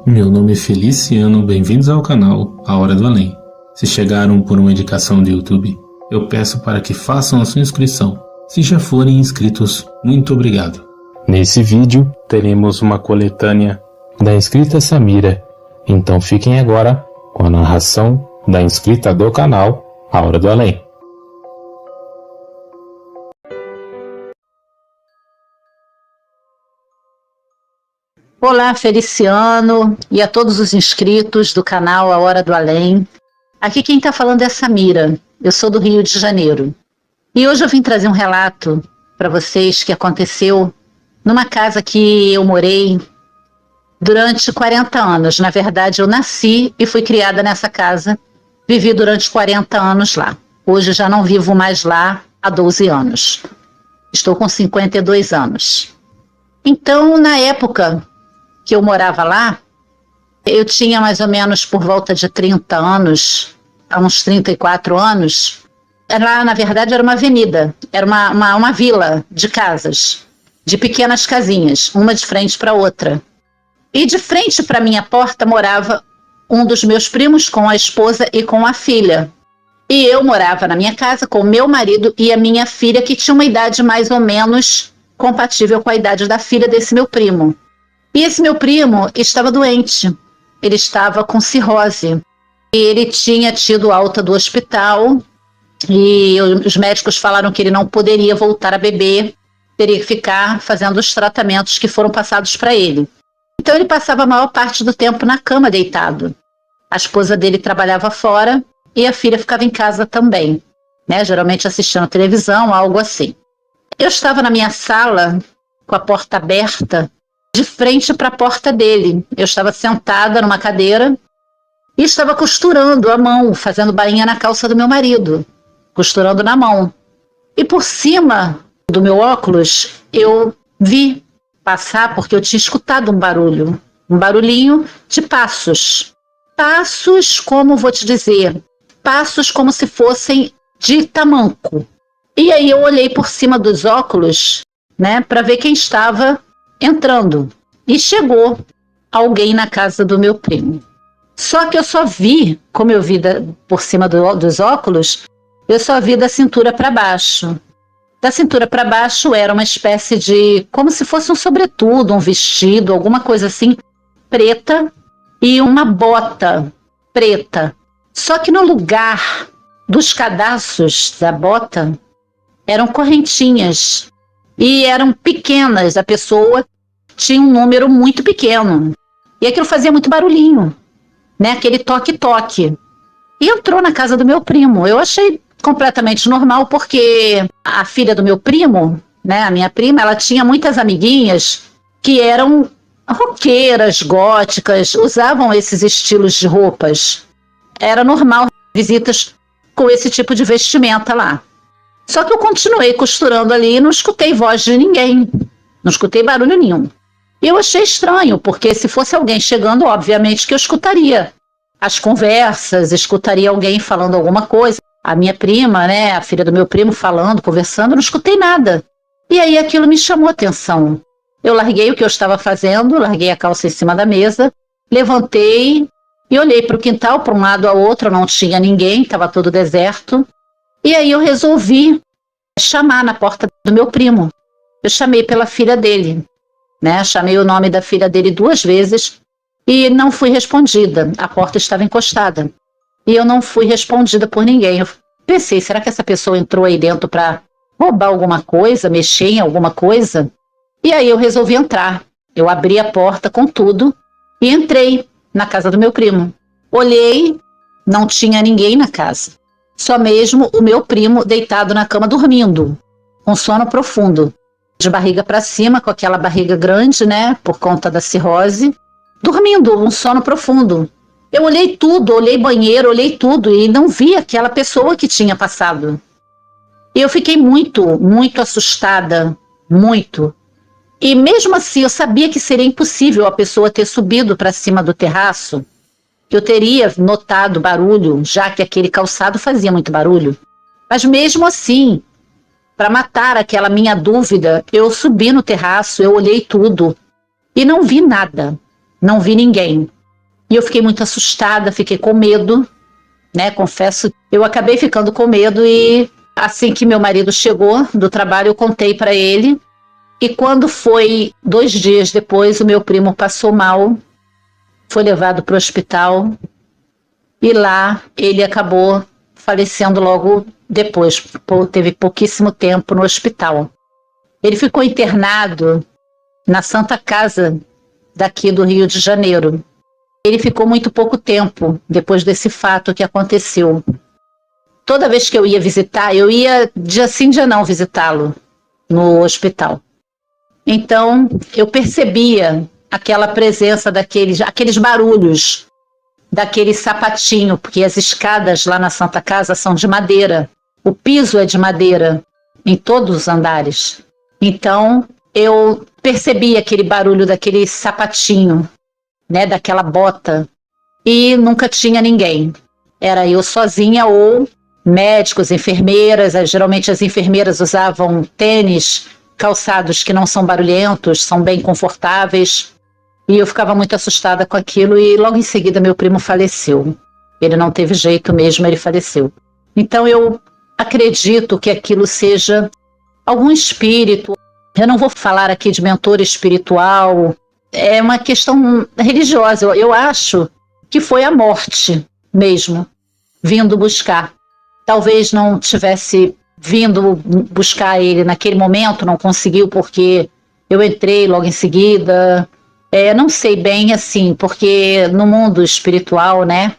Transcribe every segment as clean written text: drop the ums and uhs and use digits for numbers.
Meu nome é Feliciano, bem-vindos ao canal A Hora do Além. Se chegaram por uma indicação do YouTube, eu peço para que façam a sua inscrição. Se já forem inscritos, muito obrigado. Nesse vídeo, teremos uma coletânea da inscrita Samira. Então fiquem agora com a narração da inscrita do canal A Hora do Além. Olá, Feliciano, e a todos os inscritos do canal A Hora do Além. Aqui quem está falando é Samira, eu sou do Rio de Janeiro. E hoje eu vim trazer um relato para vocês que aconteceu numa casa que eu morei durante 40 anos. Na verdade, eu nasci e fui criada nessa casa, vivi durante 40 anos lá. Hoje já não vivo mais lá há 12 anos. Estou com 52 anos. Então, na época que eu morava lá, eu tinha mais ou menos por volta de 30 anos, há uns 34 anos. Lá, na verdade, era uma avenida, era uma vila de casas, de pequenas casinhas, uma de frente para outra. E de frente para minha porta morava um dos meus primos com a esposa e com a filha. E eu morava na minha casa com o meu marido e a minha filha, que tinha uma idade mais ou menos compatível com a idade da filha desse meu primo. E esse meu primo estava doente, ele estava com cirrose. E ele tinha tido alta do hospital e os médicos falaram que ele não poderia voltar a beber, teria que ficar fazendo os tratamentos que foram passados para ele. Então ele passava a maior parte do tempo na cama deitado. A esposa dele trabalhava fora e a filha ficava em casa também, né? Geralmente assistindo televisão, algo assim. Eu estava na minha sala com a porta aberta, de frente para a porta dele. Eu estava sentada numa cadeira e estava costurando à mão, fazendo bainha na calça do meu marido, costurando na mão. E por cima do meu óculos, eu vi passar, porque eu tinha escutado um barulhinho de passos. Passos, como vou te dizer, passos como se fossem de tamanco. E aí eu olhei por cima dos óculos, né, para ver quem estava entrando. E chegou alguém na casa do meu primo. Só que eu só vi, como eu vi por cima dos óculos, eu só vi da cintura para baixo. Da cintura para baixo era uma espécie de, como se fosse um sobretudo, um vestido, alguma coisa assim, preta, e uma bota preta. Só que no lugar dos cadarços da bota, eram correntinhas. E eram pequenas, a pessoa tinha um número muito pequeno. E aquilo fazia muito barulhinho, né? Aquele toque-toque. E entrou na casa do meu primo. Eu achei completamente normal, porque a filha do meu primo, né, a minha prima, ela tinha muitas amiguinhas que eram roqueiras, góticas, usavam esses estilos de roupas. Era normal visitas com esse tipo de vestimenta lá. Só que eu continuei costurando ali e não escutei voz de ninguém, não escutei barulho nenhum. E eu achei estranho, porque se fosse alguém chegando, obviamente que eu escutaria as conversas, escutaria alguém falando alguma coisa. A minha prima, né, a filha do meu primo falando, conversando, não escutei nada. E aí aquilo me chamou a atenção. Eu larguei o que eu estava fazendo, larguei a calça em cima da mesa, levantei e olhei para o quintal, para um lado ao outro, não tinha ninguém, estava todo deserto. E aí eu resolvi chamar na porta do meu primo. Eu chamei pela filha dele, né? Chamei o nome da filha dele 2 vezes e não fui respondida. A porta estava encostada. E eu não fui respondida por ninguém. Eu pensei, será que essa pessoa entrou aí dentro para roubar alguma coisa, mexer em alguma coisa? E aí eu resolvi entrar. Eu abri a porta com tudo e entrei na casa do meu primo. Olhei, não tinha ninguém na casa. Só mesmo o meu primo deitado na cama dormindo, com sono profundo, de barriga para cima, com aquela barriga grande, né, por conta da cirrose, dormindo, um sono profundo. Eu olhei tudo, olhei banheiro, olhei tudo e não vi aquela pessoa que tinha passado. E eu fiquei muito, muito assustada, muito. E mesmo assim eu sabia que seria impossível a pessoa ter subido para cima do terraço, que eu teria notado barulho, já que aquele calçado fazia muito barulho. Mas mesmo assim, para matar aquela minha dúvida, eu subi no terraço, eu olhei tudo e não vi nada, não vi ninguém. E eu fiquei muito assustada, fiquei com medo, né? Confesso, eu acabei ficando com medo e assim que meu marido chegou do trabalho, eu contei para ele. E quando foi 2 dias depois, o meu primo passou mal, foi levado para o hospital e lá ele acabou falecendo logo depois. Teve pouquíssimo tempo no hospital. Ele ficou internado na Santa Casa daqui do Rio de Janeiro. Ele ficou muito pouco tempo depois desse fato que aconteceu. Toda vez que eu ia visitar, eu ia dia sim, dia não visitá-lo no hospital. Então, eu percebia aquela presença aqueles barulhos, daquele sapatinho, porque as escadas lá na Santa Casa são de madeira. O piso é de madeira em todos os andares. Então, eu percebi aquele barulho daquele sapatinho, né, daquela bota, e nunca tinha ninguém. Era eu sozinha ou médicos, enfermeiras. Geralmente as enfermeiras usavam tênis, calçados que não são barulhentos, são bem confortáveis. E eu ficava muito assustada com aquilo e logo em seguida meu primo faleceu. Ele não teve jeito mesmo, ele faleceu. Então eu acredito que aquilo seja algum espírito. Eu não vou falar aqui de mentor espiritual, é uma questão religiosa. Eu acho que foi a morte mesmo, vindo buscar. Talvez não tivesse vindo buscar ele naquele momento, não conseguiu porque eu entrei logo em seguida. Não sei bem assim, porque no mundo espiritual, né,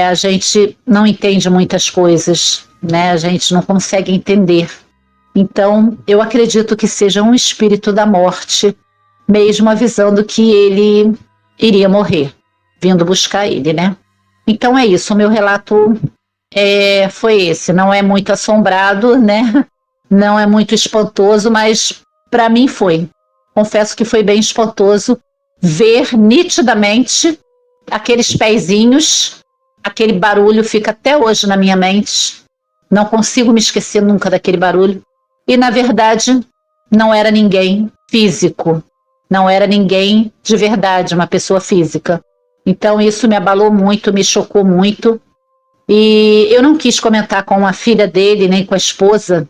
a gente não entende muitas coisas, né, a gente não consegue entender. Então, eu acredito que seja um espírito da morte, mesmo avisando que ele iria morrer, vindo buscar ele, né. Então é isso, o meu relato foi esse. Não é muito assombrado, né, não é muito espantoso, mas para mim foi. Confesso que foi bem espantoso ver nitidamente aqueles pezinhos, aquele barulho fica até hoje na minha mente. Não consigo me esquecer nunca daquele barulho. E, na verdade, não era ninguém físico. Não era ninguém de verdade, uma pessoa física. Então, isso me abalou muito, me chocou muito. E eu não quis comentar com a filha dele, nem com a esposa,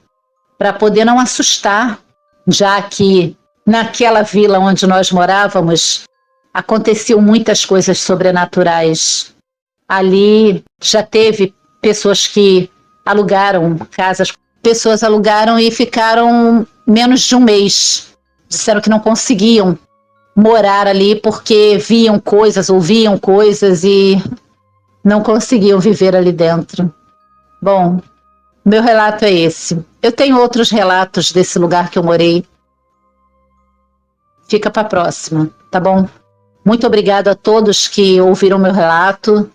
para poder não assustar, já que naquela vila onde nós morávamos, aconteciam muitas coisas sobrenaturais. Ali já teve pessoas que alugaram casas, pessoas alugaram e ficaram menos de um mês. Disseram que não conseguiam morar ali porque viam coisas, ouviam coisas e não conseguiam viver ali dentro. Bom, meu relato é esse. Eu tenho outros relatos desse lugar que eu morei. Fica para a próxima, tá bom? Muito obrigada a todos que ouviram meu relato.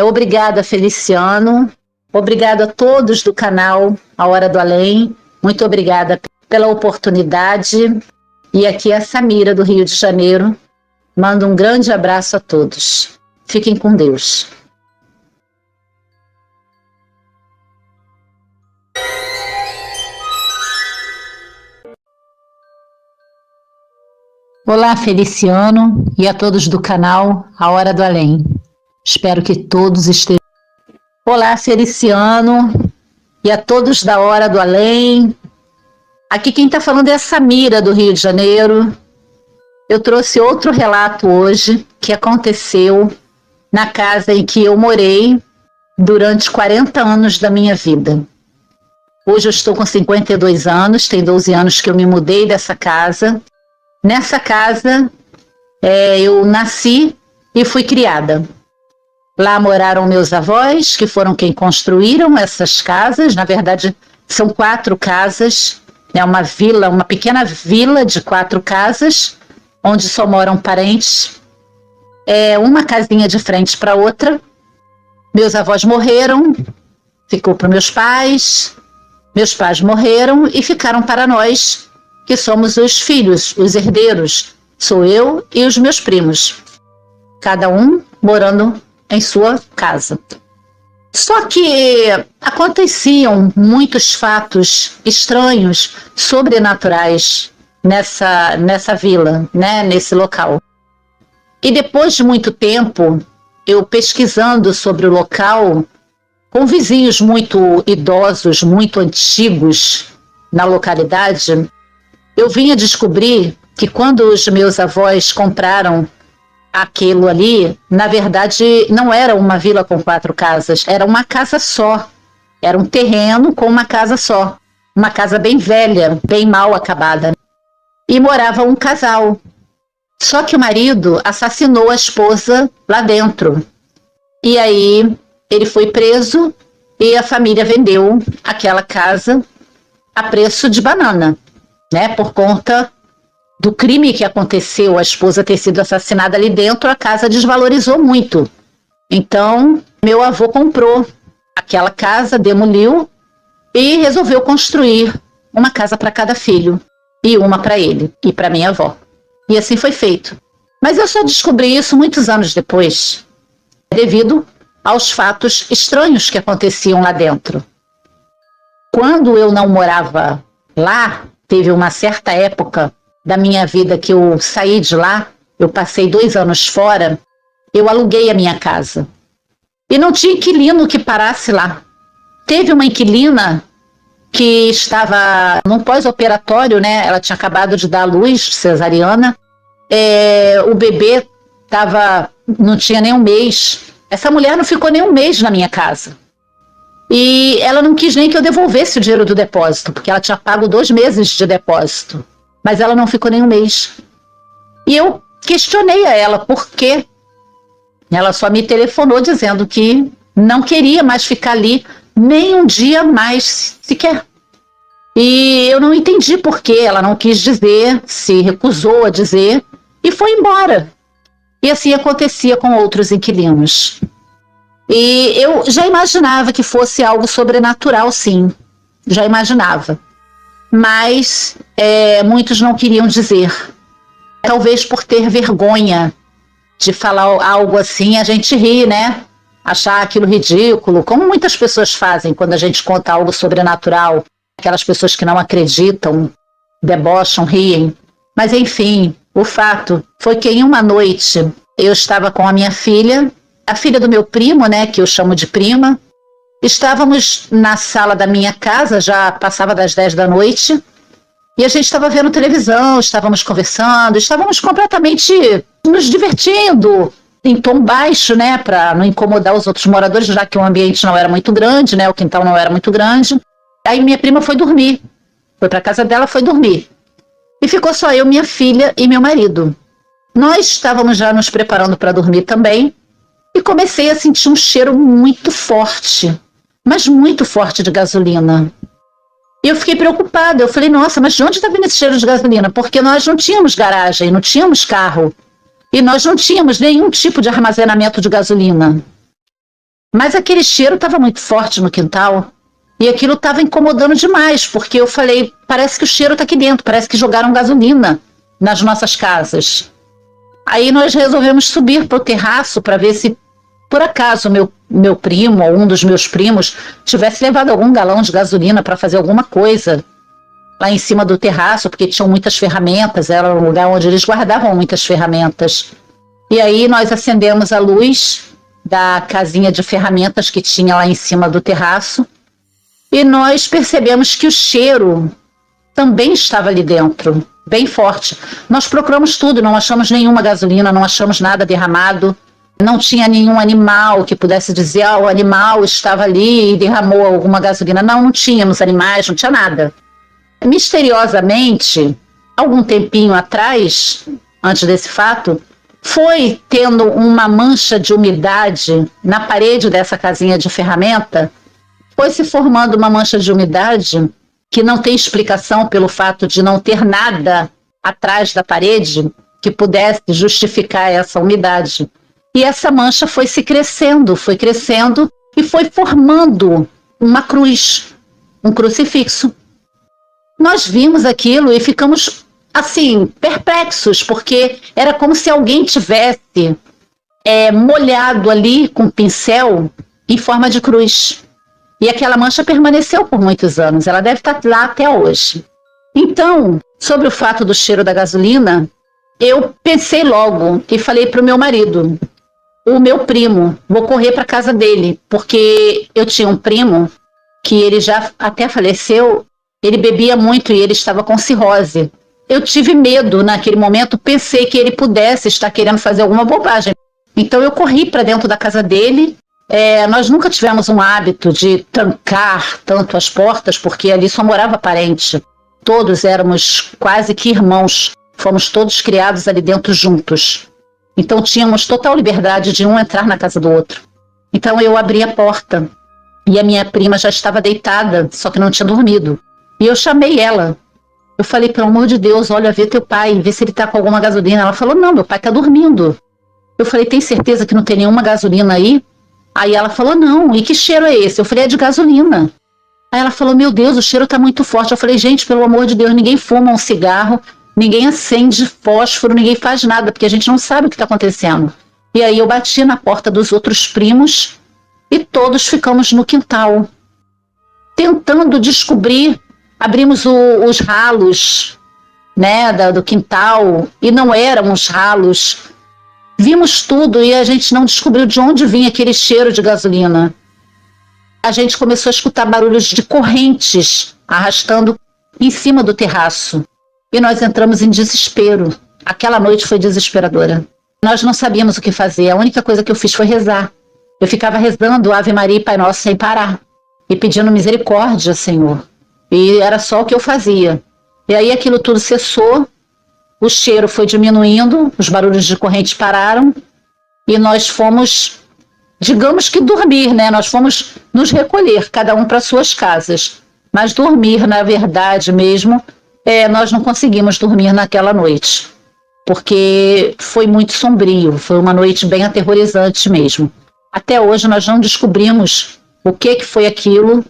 Obrigada, Feliciano. Obrigada a todos do canal A Hora do Além. Muito obrigada pela oportunidade. E aqui é a Samira, do Rio de Janeiro. Mando um grande abraço a todos. Fiquem com Deus. Olá, Feliciano, e a todos do canal A Hora do Além. Espero que todos estejam... Olá, Feliciano, e a todos da Hora do Além. Aqui quem está falando é a Samira, do Rio de Janeiro. Eu trouxe outro relato hoje que aconteceu na casa em que eu morei durante 40 anos da minha vida. Hoje eu estou com 52 anos, tem 12 anos que eu me mudei dessa casa. Nessa casa, eu nasci e fui criada. Lá moraram meus avós, que foram quem construíram essas casas. Na verdade, são 4 casas. É uma vila, uma pequena vila de 4 casas, onde só moram parentes. Uma casinha de frente para outra. Meus avós morreram, ficou para meus pais. Meus pais morreram e ficaram para nós, que somos os filhos, os herdeiros. Sou eu e os meus primos, cada um morando em sua casa. Só que aconteciam muitos fatos estranhos, sobrenaturais nessa vila, né, nesse local. E depois de muito tempo, eu pesquisando sobre o local, com vizinhos muito idosos, muito antigos na localidade, eu vim a descobrir que quando os meus avós compraram aquilo ali, na verdade não era uma vila com 4 casas, era uma casa só. Era um terreno com uma casa só. Uma casa bem velha, bem mal acabada. E morava um casal. Só que o marido assassinou a esposa lá dentro. E aí ele foi preso e a família vendeu aquela casa a preço de banana, né? Por conta do crime que aconteceu, a esposa ter sido assassinada ali dentro, a casa desvalorizou muito. Então, meu avô comprou aquela casa, demoliu e resolveu construir uma casa para cada filho. E uma para ele e para minha avó. E assim foi feito. Mas eu só descobri isso muitos anos depois, devido aos fatos estranhos que aconteciam lá dentro. Quando eu não morava lá, teve uma certa época da minha vida que eu saí de lá, eu passei 2 anos fora, eu aluguei a minha casa. E não tinha inquilino que parasse lá. Teve uma inquilina que estava num pós-operatório, né? Ela tinha acabado de dar à luz, cesariana. O bebê não tinha nem um mês. Essa mulher não ficou nem um mês na minha casa. E ela não quis nem que eu devolvesse o dinheiro do depósito, porque ela tinha pago 2 meses de depósito. Mas ela não ficou nem um mês. E eu questionei a ela por quê. Ela só me telefonou dizendo que não queria mais ficar ali nem um dia mais sequer. E eu não entendi por quê. Ela não quis dizer, se recusou a dizer e foi embora. E assim acontecia com outros inquilinos. E eu já imaginava que fosse algo sobrenatural, sim. Já imaginava. Mas muitos não queriam dizer. Talvez por ter vergonha de falar algo assim, a gente ri, né? Achar aquilo ridículo, como muitas pessoas fazem quando a gente conta algo sobrenatural. Aquelas pessoas que não acreditam, debocham, riem. Mas enfim, o fato foi que em uma noite eu estava com a minha filha, a filha do meu primo, né, que eu chamo de prima. Estávamos na sala da minha casa, já passava das 10 da noite, e a gente estava vendo televisão, estávamos conversando, estávamos completamente nos divertindo, em tom baixo, né, para não incomodar os outros moradores, já que o ambiente não era muito grande, né, o quintal não era muito grande. Aí minha prima foi dormir, foi para casa dela, foi dormir. E ficou só eu, minha filha e meu marido. Nós estávamos já nos preparando para dormir também, e comecei a sentir um cheiro muito forte, mas muito forte de gasolina. E eu fiquei preocupada, eu falei, nossa, mas de onde está vindo esse cheiro de gasolina? Porque nós não tínhamos garagem, não tínhamos carro, e nós não tínhamos nenhum tipo de armazenamento de gasolina. Mas aquele cheiro estava muito forte no quintal, e aquilo estava incomodando demais, porque eu falei, parece que o cheiro está aqui dentro, parece que jogaram gasolina nas nossas casas. Aí nós resolvemos subir para o terraço para ver se, por acaso, meu primo ou um dos meus primos tivesse levado algum galão de gasolina para fazer alguma coisa lá em cima do terraço, porque tinham muitas ferramentas, era um lugar onde eles guardavam muitas ferramentas. E aí nós acendemos a luz da casinha de ferramentas que tinha lá em cima do terraço e nós percebemos que o cheiro também estava ali dentro, bem forte. Nós procuramos tudo, não achamos nenhuma gasolina, não achamos nada derramado, não tinha nenhum animal que pudesse dizer, o animal estava ali e derramou alguma gasolina. Não tínhamos animais, não tinha nada. Misteriosamente, algum tempinho atrás, antes desse fato, foi tendo uma mancha de umidade na parede dessa casinha de ferramenta, foi se formando uma mancha de umidade que não tem explicação pelo fato de não ter nada atrás da parede que pudesse justificar essa umidade. E essa mancha foi crescendo e foi formando uma cruz, um crucifixo. Nós vimos aquilo e ficamos, assim, perplexos, porque era como se alguém tivesse molhado ali com um pincel em forma de cruz. E aquela mancha permaneceu por muitos anos, ela deve estar lá até hoje. Então, sobre o fato do cheiro da gasolina, eu pensei logo e falei para o meu marido, o meu primo, vou correr para casa dele, porque eu tinha um primo que ele já até faleceu, ele bebia muito e ele estava com cirrose. Eu tive medo naquele momento, pensei que ele pudesse estar querendo fazer alguma bobagem. Então eu corri para dentro da casa dele. Nós nunca tivemos um hábito de trancar tanto as portas, porque ali só morava parente. Todos éramos quase que irmãos, fomos todos criados ali dentro juntos. Então tínhamos total liberdade de um entrar na casa do outro. Então eu abri a porta e a minha prima já estava deitada, só que não tinha dormido. E eu chamei ela. Eu falei, pelo amor de Deus, olha, vê teu pai, vê se ele tá com alguma gasolina. Ela falou, não, meu pai tá dormindo. Eu falei, tem certeza que não tem nenhuma gasolina aí? Aí ela falou, não, e que cheiro é esse? Eu falei, é de gasolina. Aí ela falou, meu Deus, o cheiro tá muito forte. Eu falei, gente, pelo amor de Deus, ninguém fuma um cigarro, ninguém acende fósforo, ninguém faz nada, porque a gente não sabe o que tá acontecendo. E aí eu bati na porta dos outros primos e todos ficamos no quintal, tentando descobrir. Abrimos os ralos, né, do quintal, e não eram os ralos. Vimos tudo e a gente não descobriu de onde vinha aquele cheiro de gasolina. A gente começou a escutar barulhos de correntes arrastando em cima do terraço. E nós entramos em desespero. Aquela noite foi desesperadora. Nós não sabíamos o que fazer. A única coisa que eu fiz foi rezar. Eu ficava rezando Ave Maria e Pai Nosso sem parar. E pedindo misericórdia, Senhor. E era só o que eu fazia. E aí aquilo tudo cessou, o cheiro foi diminuindo, os barulhos de corrente pararam e nós fomos, digamos que dormir, né? Nós fomos nos recolher, cada um para suas casas. Mas dormir, na verdade mesmo, nós não conseguimos dormir naquela noite, porque foi muito sombrio, foi uma noite bem aterrorizante mesmo. Até hoje nós não descobrimos o que foi aquilo,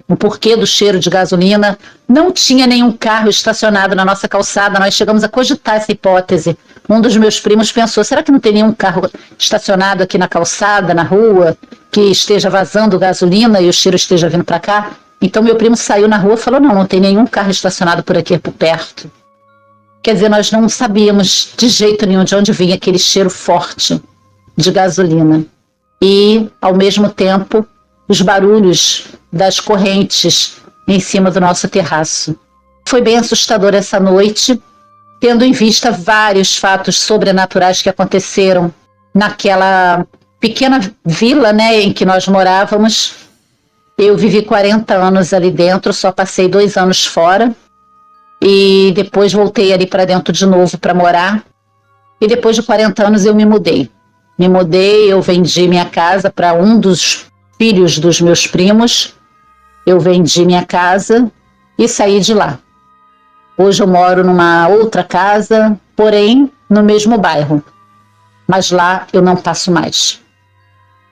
o porquê do cheiro de gasolina. Não tinha nenhum carro estacionado na nossa calçada, nós chegamos a cogitar essa hipótese. Um dos meus primos pensou, será que não tem nenhum carro estacionado aqui na calçada, na rua, que esteja vazando gasolina e o cheiro esteja vindo para cá? Então meu primo saiu na rua e falou, não tem nenhum carro estacionado por aqui, por perto. Quer dizer, nós não sabíamos de jeito nenhum de onde vinha aquele cheiro forte de gasolina. E, ao mesmo tempo, os barulhos das correntes em cima do nosso terraço. Foi bem assustador essa noite, tendo em vista vários fatos sobrenaturais que aconteceram naquela pequena vila, né, em que nós morávamos. Eu vivi 40 anos ali dentro, só passei 2 anos fora e depois voltei ali para dentro de novo para morar. E depois de 40 anos eu me mudei. Eu vendi minha casa para um dos filhos dos meus primos. Eu vendi minha casa e saí de lá. Hoje eu moro numa outra casa, porém no mesmo bairro. Mas lá eu não passo mais.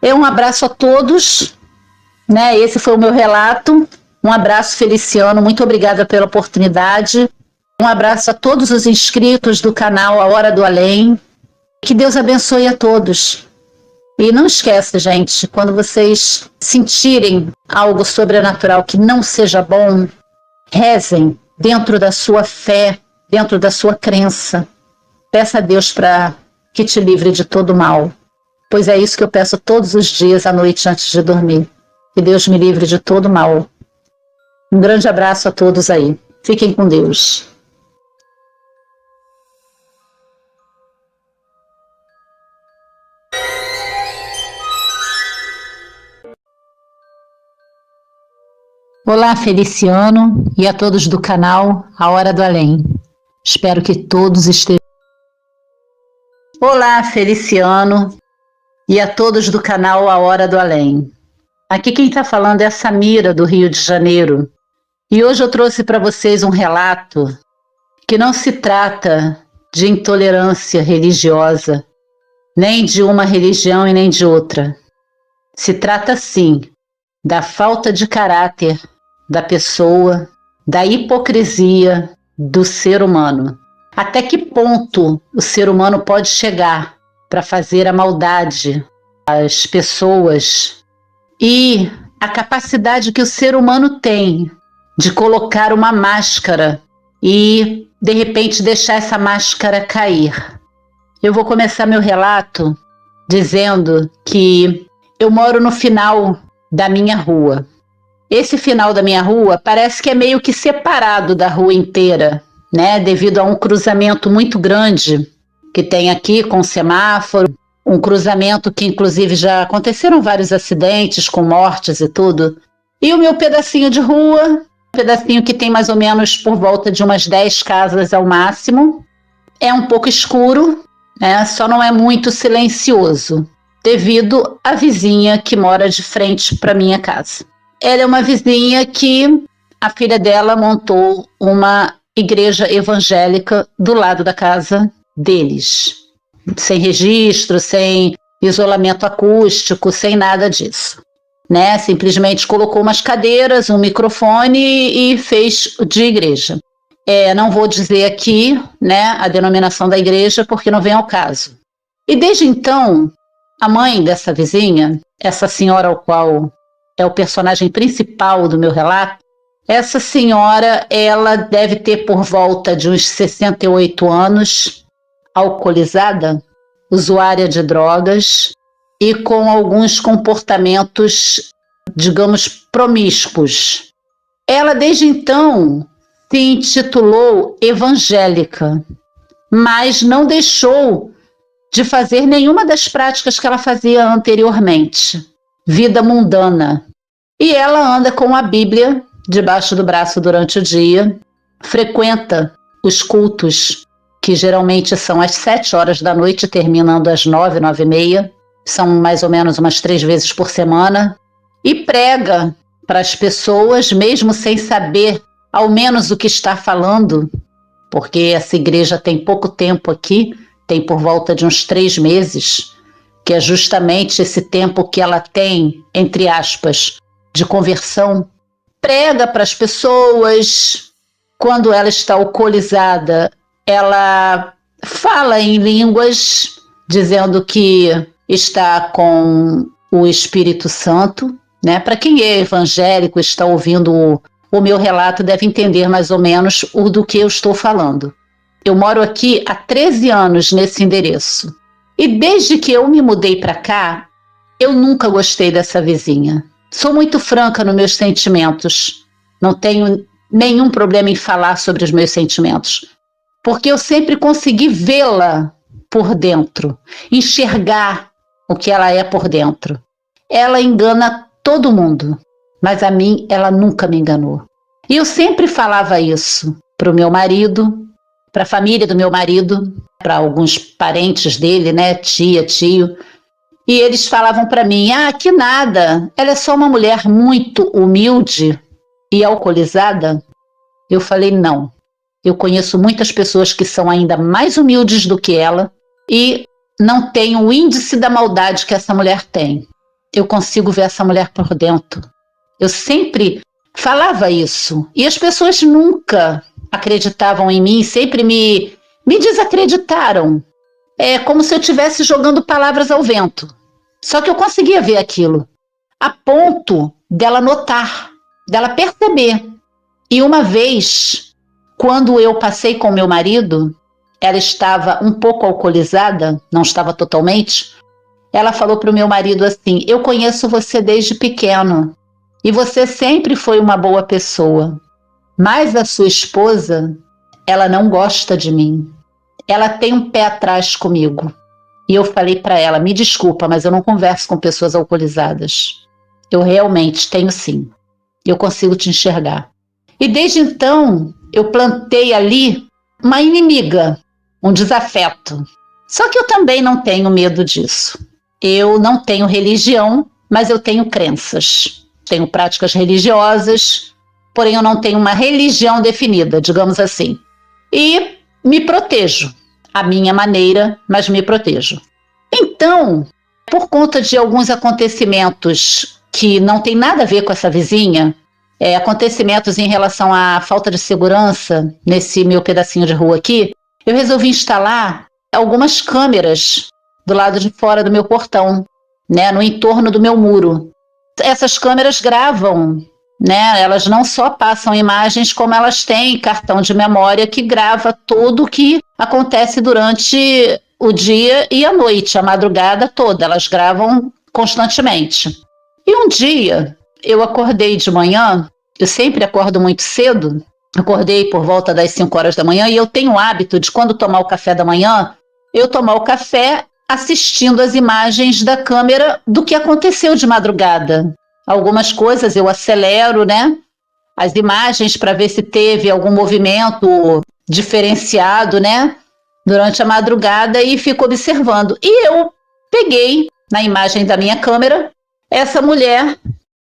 Um abraço a todos, né? Esse foi o meu relato. Um abraço, Feliciano, muito obrigada pela oportunidade. Um abraço a todos os inscritos do canal A Hora do Além. Que Deus abençoe a todos. E não esqueça, gente, quando vocês sentirem algo sobrenatural que não seja bom, rezem dentro da sua fé, dentro da sua crença. Peça a Deus para que te livre de todo mal. Pois é isso que eu peço todos os dias à noite antes de dormir. Que Deus me livre de todo mal. Um grande abraço a todos aí. Fiquem com Deus. Olá, Feliciano, e a todos do canal A Hora do Além. Espero que todos estejam... Olá, Feliciano, e a todos do canal A Hora do Além. Aqui quem está falando é a Samira, do Rio de Janeiro. E hoje eu trouxe para vocês um relato que não se trata de intolerância religiosa, nem de uma religião e nem de outra. Se trata, sim, da falta de caráter da pessoa, da hipocrisia do ser humano. Até que ponto o ser humano pode chegar para fazer a maldade às pessoas e a capacidade que o ser humano tem de colocar uma máscara e, de repente, deixar essa máscara cair. Eu vou começar meu relato dizendo que eu moro no final da minha rua. Esse final da minha rua parece que é meio que separado da rua inteira, né? Devido a um cruzamento muito grande que tem aqui com semáforo, um cruzamento que inclusive já aconteceram vários acidentes com mortes e tudo. E o meu pedacinho de rua, um pedacinho que tem mais ou menos por volta de umas 10 casas ao máximo, é um pouco escuro, né? Só não é muito silencioso, devido à vizinha que mora de frente para minha casa. Ela é uma vizinha que a filha dela montou uma igreja evangélica do lado da casa deles, sem registro, sem isolamento acústico, sem nada disso, né? Simplesmente colocou umas cadeiras, um microfone e fez de igreja. Não vou dizer aqui, né, a denominação da igreja porque não vem ao caso. E desde então, a mãe dessa vizinha, essa senhora ao qual é o personagem principal do meu relato, essa senhora, ela deve ter por volta de uns 68 anos, alcoolizada, usuária de drogas e com alguns comportamentos, digamos, promíscuos. Ela, desde então, se intitulou evangélica, mas não deixou de fazer nenhuma das práticas que ela fazia anteriormente. Vida mundana. E ela anda com a Bíblia debaixo do braço durante o dia, frequenta os cultos, que geralmente são às 7 horas da noite, terminando às 9, 9h30, são mais ou menos umas 3 vezes por semana, e prega para as pessoas, mesmo sem saber ao menos o que está falando, porque essa igreja tem pouco tempo aqui, tem por volta de uns 3 meses, que é justamente esse tempo que ela tem, entre aspas, de conversão. Prega para as pessoas. Quando ela está alcoolizada, ela fala em línguas, dizendo que está com o Espírito Santo, né? Para quem é evangélico, está ouvindo o meu relato, deve entender mais ou menos do que eu estou falando. Eu moro aqui há 13 anos nesse endereço. E desde que eu me mudei para cá, eu nunca gostei dessa vizinha. Sou muito franca nos meus sentimentos. Não tenho nenhum problema em falar sobre os meus sentimentos. Porque eu sempre consegui vê-la por dentro, enxergar o que ela é por dentro. Ela engana todo mundo, mas a mim ela nunca me enganou. E eu sempre falava isso para o meu marido, para a família do meu marido, para alguns parentes dele, né, tia, tio. E eles falavam para mim, que nada, ela é só uma mulher muito humilde e alcoolizada. Eu falei, não, eu conheço muitas pessoas que são ainda mais humildes do que ela e não tem o índice da maldade que essa mulher tem. Eu consigo ver essa mulher por dentro. Eu sempre falava isso e as pessoas nunca acreditavam em mim, sempre me desacreditaram. É como se eu estivesse jogando palavras ao vento. Só que eu conseguia ver aquilo, a ponto dela notar, dela perceber. E uma vez, quando eu passei com meu marido, ela estava um pouco alcoolizada, não estava totalmente, ela falou para o meu marido assim, eu conheço você desde pequeno, e você sempre foi uma boa pessoa, mas a sua esposa, ela não gosta de mim, ela tem um pé atrás comigo. E eu falei para ela, me desculpa, mas eu não converso com pessoas alcoolizadas. Eu realmente tenho sim. Eu consigo te enxergar. E desde então, eu plantei ali uma inimiga, um desafeto. Só que eu também não tenho medo disso. Eu não tenho religião, mas eu tenho crenças. Tenho práticas religiosas, porém eu não tenho uma religião definida, digamos assim. E me protejo. A minha maneira, mas me protejo. Então, por conta de alguns acontecimentos que não tem nada a ver com essa vizinha, acontecimentos em relação à falta de segurança nesse meu pedacinho de rua aqui, eu resolvi instalar algumas câmeras do lado de fora do meu portão, né, no entorno do meu muro. Essas câmeras gravam né? Elas não só passam imagens, como elas têm cartão de memória que grava tudo o que acontece durante o dia e a noite, a madrugada toda. Elas gravam constantemente. E um dia, eu acordei de manhã, eu sempre acordo muito cedo, acordei por volta das 5 horas da manhã, e eu tenho o hábito de, quando tomar o café da manhã, eu tomar o café assistindo as imagens da câmera do que aconteceu de madrugada. Algumas coisas eu acelero, né? As imagens para ver se teve algum movimento diferenciado, né? Durante a madrugada, e fico observando. E eu peguei na imagem da minha câmera essa mulher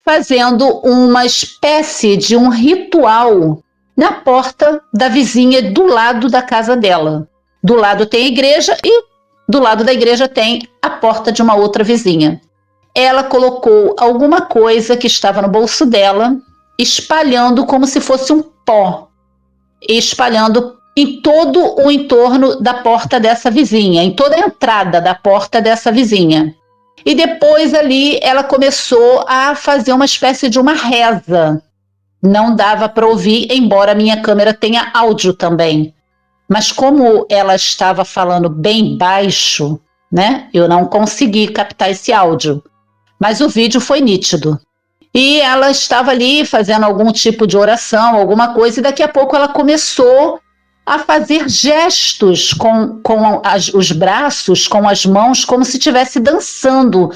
fazendo uma espécie de um ritual na porta da vizinha do lado da casa dela. Do lado tem a igreja e do lado da igreja tem a porta de uma outra vizinha. Ela colocou alguma coisa que estava no bolso dela, espalhando como se fosse um pó, espalhando em todo o entorno da porta dessa vizinha, em toda a entrada da porta dessa vizinha. E depois ali ela começou a fazer uma espécie de uma reza. Não dava para ouvir, embora a minha câmera tenha áudio também. Mas como ela estava falando bem baixo, né, eu não consegui captar esse áudio. Mas o vídeo foi nítido. E ela estava ali fazendo algum tipo de oração, alguma coisa, e daqui a pouco ela começou a fazer gestos com os braços, com as mãos, como se estivesse dançando,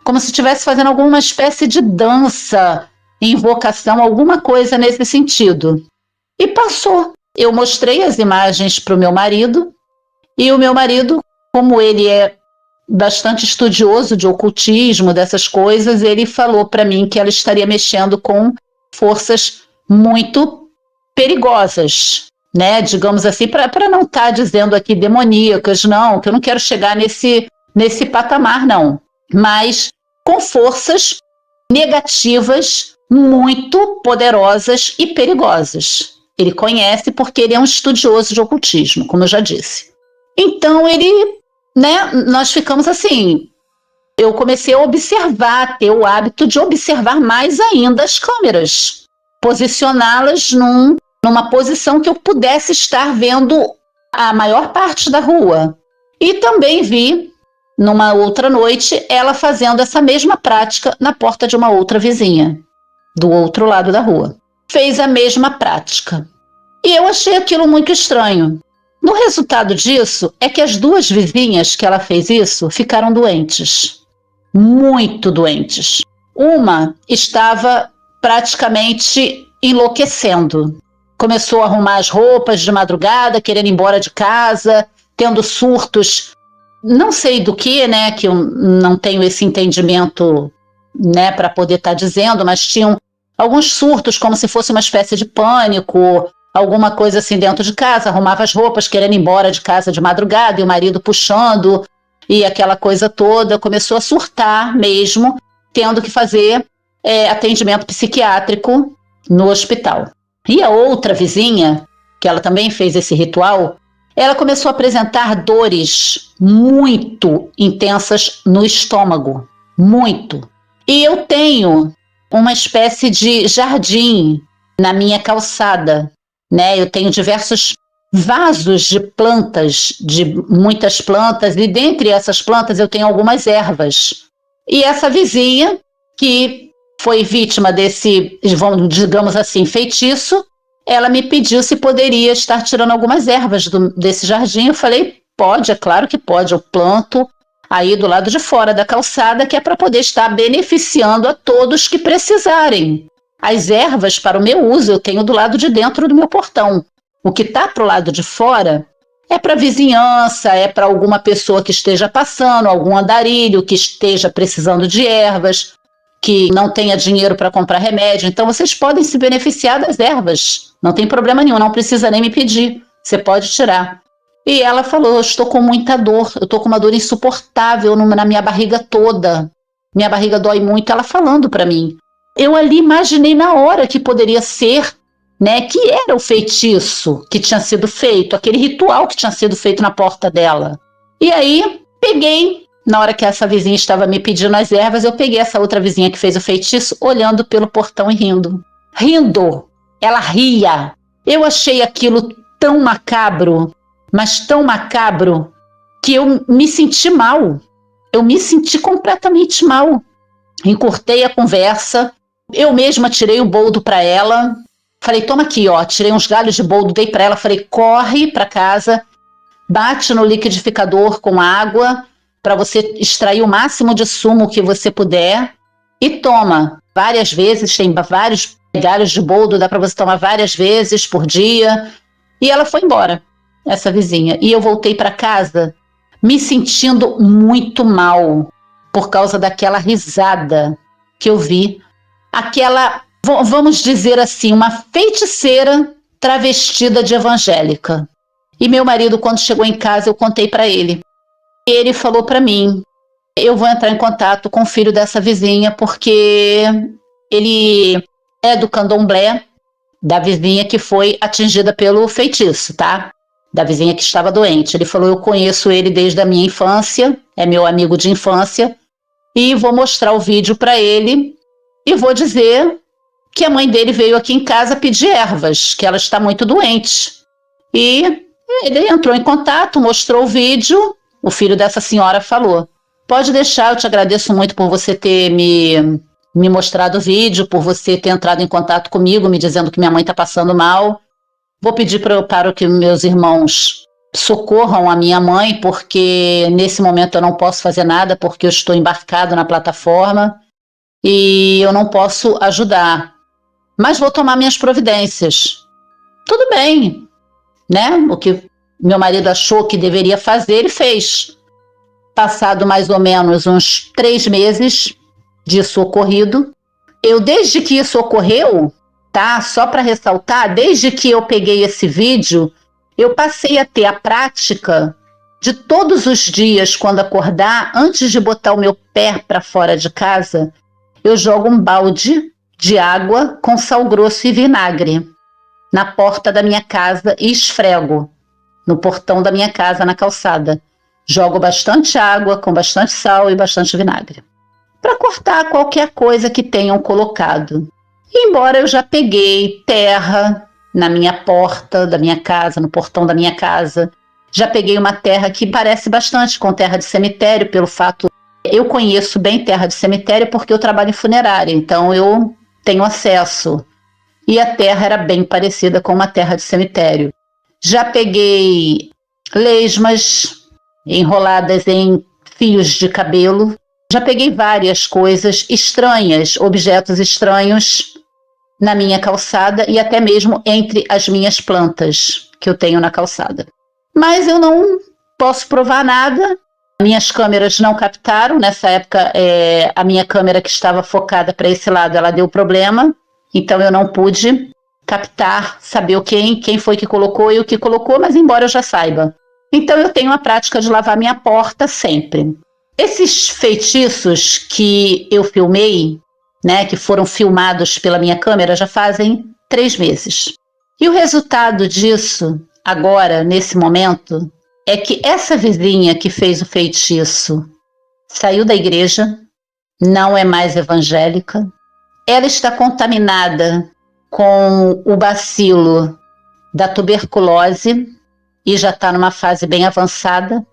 como se estivesse fazendo alguma espécie de dança, invocação, alguma coisa nesse sentido. E passou. Eu mostrei as imagens para o meu marido, e o meu marido, como ele é bastante estudioso de ocultismo, dessas coisas, ele falou para mim que ela estaria mexendo com forças muito perigosas, né? Digamos assim, para não estar dizendo aqui demoníacas, não, que eu não quero chegar nesse patamar, não. Mas com forças negativas muito poderosas e perigosas. Ele conhece porque ele é um estudioso de ocultismo, como eu já disse. Então né, nós ficamos assim, eu comecei a observar, ter o hábito de observar mais ainda as câmeras, posicioná-las numa posição que eu pudesse estar vendo a maior parte da rua. E também vi, numa outra noite, ela fazendo essa mesma prática na porta de uma outra vizinha, do outro lado da rua. Fez a mesma prática. E eu achei aquilo muito estranho. No resultado disso, é que as duas vizinhas que ela fez isso ficaram doentes. Muito doentes. Uma estava praticamente enlouquecendo. Começou a arrumar as roupas de madrugada, querendo ir embora de casa, tendo surtos, não sei do que, né, que eu não tenho esse entendimento, né, para poder estar dizendo, mas tinham alguns surtos, como se fosse uma espécie de pânico, alguma coisa assim dentro de casa, arrumava as roupas, querendo ir embora de casa de madrugada, e o marido puxando, e aquela coisa toda, começou a surtar mesmo, tendo que fazer atendimento psiquiátrico no hospital. E a outra vizinha, que ela também fez esse ritual, ela começou a apresentar dores muito intensas no estômago, muito. E eu tenho uma espécie de jardim na minha calçada, né? Eu tenho diversos vasos de plantas, de muitas plantas, e dentre essas plantas eu tenho algumas ervas. E essa vizinha, que foi vítima desse, digamos assim, feitiço, ela me pediu se poderia estar tirando algumas ervas desse jardim. Eu falei, pode, é claro que pode, eu planto aí do lado de fora da calçada, que é para poder estar beneficiando a todos que precisarem. As ervas, para o meu uso, eu tenho do lado de dentro do meu portão. O que está para o lado de fora é para a vizinhança, é para alguma pessoa que esteja passando, algum andarilho que esteja precisando de ervas, que não tenha dinheiro para comprar remédio. Então, vocês podem se beneficiar das ervas. Não tem problema nenhum, não precisa nem me pedir. Você pode tirar. E ela falou, eu estou com muita dor, eu estou com uma dor insuportável na minha barriga toda. Minha barriga dói muito. Ela falando para mim. Eu ali imaginei na hora que poderia ser, né, que era o feitiço que tinha sido feito, aquele ritual que tinha sido feito na porta dela. E aí, peguei, na hora que essa vizinha estava me pedindo as ervas, eu peguei essa outra vizinha que fez o feitiço, olhando pelo portão e rindo. rindo. Ela ria. Eu achei aquilo tão macabro, mas tão macabro, que eu me senti mal. Eu me senti completamente mal. Encurtei a conversa. Eu mesma tirei o boldo para ela. Falei, toma aqui, ó. Tirei uns galhos de boldo, dei para ela. Falei, corre para casa, bate no liquidificador com água para você extrair o máximo de sumo que você puder e toma várias vezes. Tem vários galhos de boldo, dá para você tomar várias vezes por dia. E ela foi embora, essa vizinha. E eu voltei para casa me sentindo muito mal por causa daquela risada que eu vi. Aquela, vamos dizer assim, uma feiticeira travestida de evangélica. E meu marido, quando chegou em casa, eu contei para ele. Ele falou para mim, eu vou entrar em contato com o filho dessa vizinha, porque ele é do candomblé, da vizinha que foi atingida pelo feitiço, tá? Da vizinha que estava doente. Ele falou, eu conheço ele desde a minha infância, é meu amigo de infância, e vou mostrar o vídeo para ele e vou dizer que a mãe dele veio aqui em casa pedir ervas, que ela está muito doente. E ele entrou em contato, mostrou o vídeo, o filho dessa senhora falou, pode deixar, eu te agradeço muito por você ter me mostrado o vídeo, por você ter entrado em contato comigo, me dizendo que minha mãe está passando mal. Vou pedir para que meus irmãos socorram a minha mãe, porque nesse momento eu não posso fazer nada, porque eu estou embarcado na plataforma e eu não posso ajudar. Mas vou tomar minhas providências. Tudo bem, né? O que meu marido achou que deveria fazer, ele fez. Passado mais ou menos uns 3 meses disso ocorrido, eu, desde que isso ocorreu, tá? Só para ressaltar, desde que eu peguei esse vídeo, eu passei a ter a prática de todos os dias, quando acordar, antes de botar o meu pé para fora de casa, eu jogo um balde de água com sal grosso e vinagre na porta da minha casa e esfrego no portão da minha casa, na calçada. Jogo bastante água com bastante sal e bastante vinagre para cortar qualquer coisa que tenham colocado. E embora eu já peguei terra na minha porta da minha casa, no portão da minha casa, já peguei uma terra que parece bastante com terra de cemitério, pelo fato, eu conheço bem terra de cemitério porque eu trabalho em funerária, então eu tenho acesso. E a terra era bem parecida com uma terra de cemitério. Já peguei lesmas enroladas em fios de cabelo. Já peguei várias coisas estranhas, objetos estranhos na minha calçada e até mesmo entre as minhas plantas que eu tenho na calçada. Mas eu não posso provar nada. Minhas câmeras não captaram. Nessa época, a minha câmera que estava focada para esse lado, ela deu problema. Então eu não pude captar, saber quem foi que colocou e o que colocou, mas embora eu já saiba. Então eu tenho a prática de lavar minha porta sempre. Esses feitiços que eu filmei, né, que foram filmados pela minha câmera, já fazem 3 meses. E o resultado disso, agora, nesse momento, é que essa vizinha que fez o feitiço saiu da igreja, não é mais evangélica, ela está contaminada com o bacilo da tuberculose e já está numa fase bem avançada.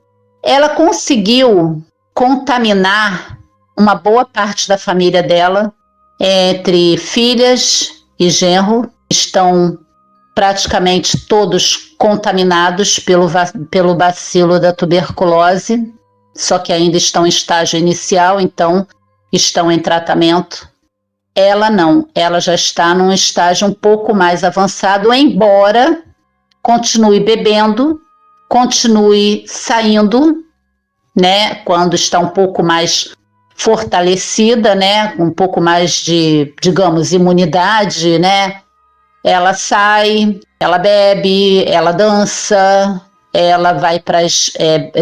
Ela conseguiu contaminar uma boa parte da família dela, entre filhas e genro, estão praticamente todos contaminados pelo bacilo da tuberculose, só que ainda estão em estágio inicial, então estão em tratamento. Ela não, ela já está num estágio um pouco mais avançado, embora continue bebendo, continue saindo, né, quando está um pouco mais fortalecida, né, um pouco mais de, digamos, imunidade, né, ela sai, ela bebe, ela dança, ela vai para as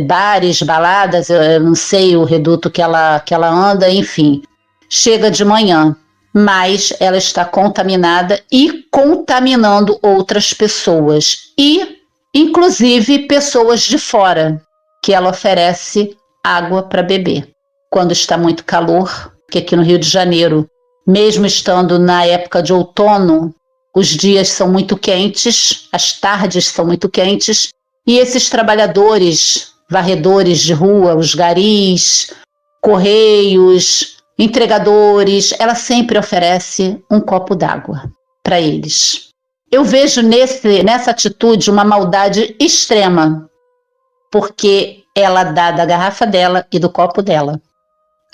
bares, baladas, eu não sei o reduto que ela anda, enfim, chega de manhã, mas ela está contaminada e contaminando outras pessoas, e inclusive pessoas de fora, que ela oferece água para beber. Quando está muito calor, que aqui no Rio de Janeiro Mesmo estando na época de outono, os dias são muito quentes, as tardes são muito quentes, e esses trabalhadores, varredores de rua, os garis, correios, entregadores, ela sempre oferece um copo d'água para eles. Eu vejo nessa atitude uma maldade extrema, porque ela dá da garrafa dela e do copo dela,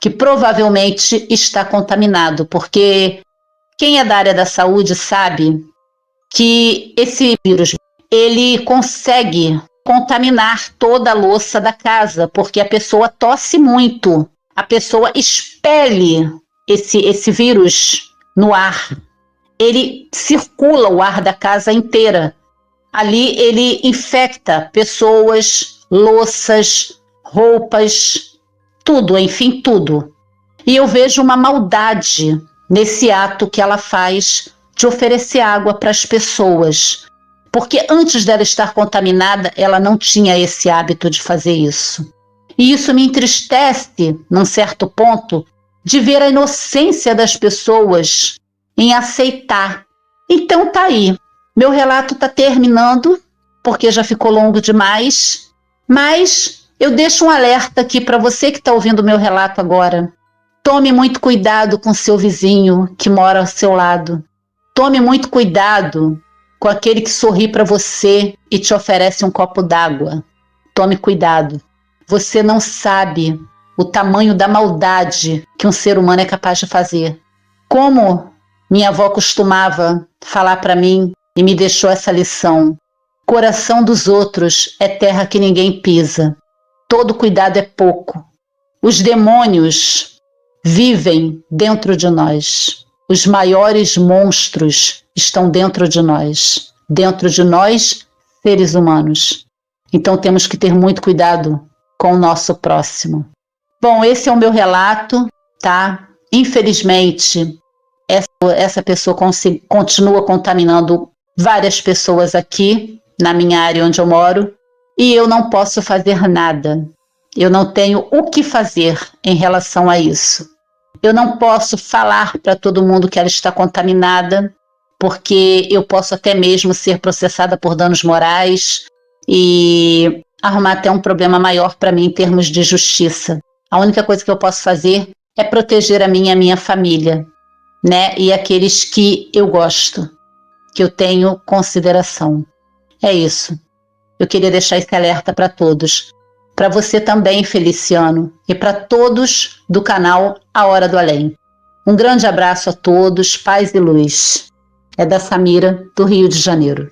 que provavelmente está contaminado, porque quem é da área da saúde sabe que esse vírus, ele consegue contaminar toda a louça da casa, porque a pessoa tosse muito, a pessoa expele esse vírus no ar. Ele circula o ar da casa inteira. Ali ele infecta pessoas, louças, roupas, tudo, enfim, tudo. E eu vejo uma maldade nesse ato que ela faz de oferecer água para as pessoas. Porque antes dela estar contaminada, ela não tinha esse hábito de fazer isso. E isso me entristece, num certo ponto, de ver a inocência das pessoas em aceitar. Então tá aí. Meu relato está terminando, porque já ficou longo demais, mas eu deixo um alerta aqui para você que está ouvindo o meu relato agora. Tome muito cuidado com seu vizinho que mora ao seu lado. Tome muito cuidado com aquele que sorri para você e te oferece um copo d'água. Tome cuidado. Você não sabe o tamanho da maldade que um ser humano é capaz de fazer. Como minha avó costumava falar para mim e me deixou essa lição: coração dos outros é terra que ninguém pisa. Todo cuidado é pouco. Os demônios vivem dentro de nós. Os maiores monstros estão dentro de nós, seres humanos. Então temos que ter muito cuidado com o nosso próximo. Bom, esse é o meu relato, tá? Infelizmente, essa pessoa continua contaminando várias pessoas aqui na minha área onde eu moro e eu não posso fazer nada. Eu não tenho o que fazer em relação a isso. Eu não posso falar para todo mundo que ela está contaminada, porque eu posso até mesmo ser processada por danos morais e arrumar até um problema maior para mim em termos de justiça. A única coisa que eu posso fazer é proteger a minha família, né? E aqueles que eu gosto, que eu tenho consideração. É isso. Eu queria deixar esse alerta para todos. Para você também, Feliciano, e para todos do canal A Hora do Além. Um grande abraço a todos, paz e luz. É da Samira, do Rio de Janeiro.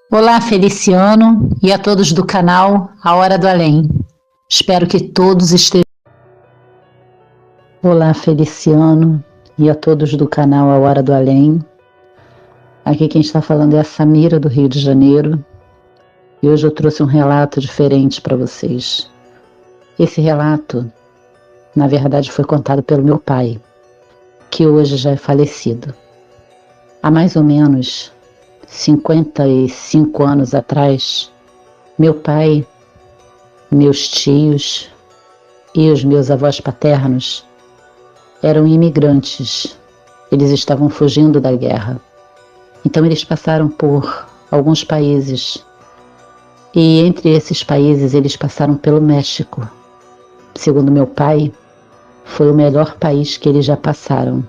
Olá, Feliciano, e a todos do canal A Hora do Além. Espero que todos estejam... Olá, Feliciano, e a todos do canal A Hora do Além. Aqui quem está falando é a Samira, do Rio de Janeiro. E hoje eu trouxe um relato diferente para vocês. Esse relato, na verdade, foi contado pelo meu pai, que hoje já é falecido. Há mais ou menos 55 anos atrás, meu pai, meus tios e os meus avós paternos eram imigrantes. Eles estavam fugindo da guerra. Então eles passaram por alguns países. E entre esses países eles passaram pelo México. Segundo meu pai, foi o melhor país que eles já passaram.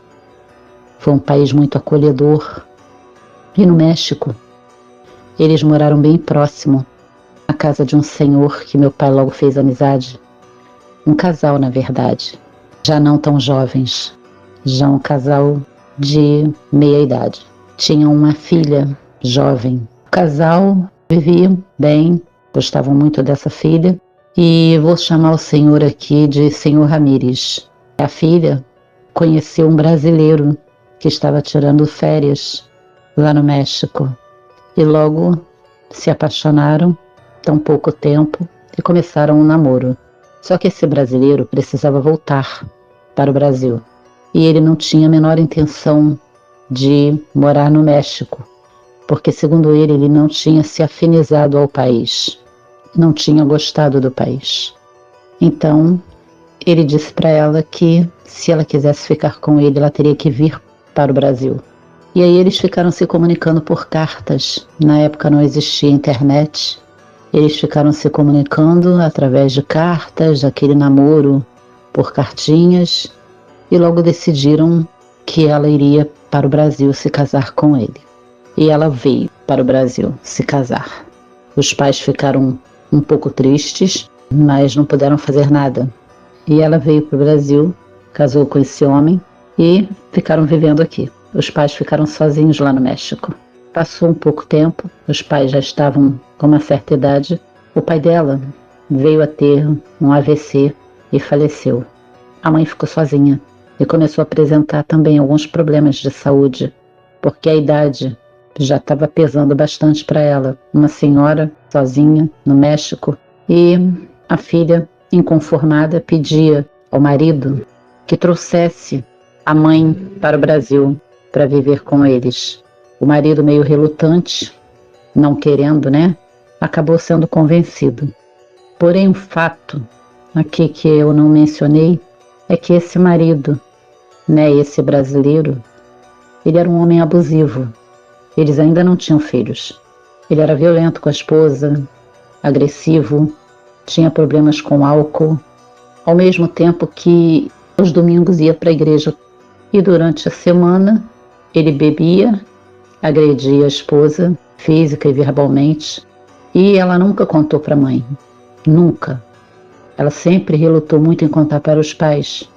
Foi um país muito acolhedor. E no México, eles moraram bem próximo à casa de um senhor que meu pai logo fez amizade. Um casal, na verdade. Já não tão jovens, já um casal de meia idade. Tinham uma filha jovem. O casal vivia bem, gostavam muito dessa filha. E vou chamar o senhor aqui de senhor Ramírez. A filha conheceu um brasileiro que estava tirando férias lá no México. E logo se apaixonaram, tão pouco tempo, e começaram um namoro. Só que esse brasileiro precisava voltar para o Brasil. E ele não tinha a menor intenção de morar no México. porque segundo ele não tinha se afinizado ao país, não tinha gostado do país. Então, ele disse para ela que se ela quisesse ficar com ele, ela teria que vir para o Brasil. E aí eles ficaram se comunicando por cartas. Na época não existia internet. Eles ficaram se comunicando através de cartas, aquele namoro por cartinhas, e logo decidiram que ela iria para o Brasil se casar com ele. E ela veio para o Brasil se casar. Os pais ficaram um pouco tristes, mas não puderam fazer nada. E ela veio para o Brasil, casou com esse homem e ficaram vivendo aqui. Os pais ficaram sozinhos lá no México. Passou um pouco tempo, os pais já estavam com uma certa idade. O pai dela veio a ter um AVC e faleceu. A mãe ficou sozinha e começou a apresentar também alguns problemas de saúde, porque a idade já estava pesando bastante para ela. Uma senhora sozinha no México, e a filha, inconformada, pedia ao marido que trouxesse a mãe para o Brasil para viver com eles. O marido, meio relutante, não querendo, acabou sendo convencido. Porém, um fato aqui que eu não mencionei é que esse marido, esse brasileiro, ele era um homem abusivo. Eles ainda não tinham filhos. Ele era violento com a esposa, agressivo, tinha problemas com álcool, ao mesmo tempo que aos domingos ia para a igreja. E durante a semana ele bebia, agredia a esposa, física e verbalmente, e ela nunca contou para a mãe. Nunca. Ela sempre relutou muito em contar para os pais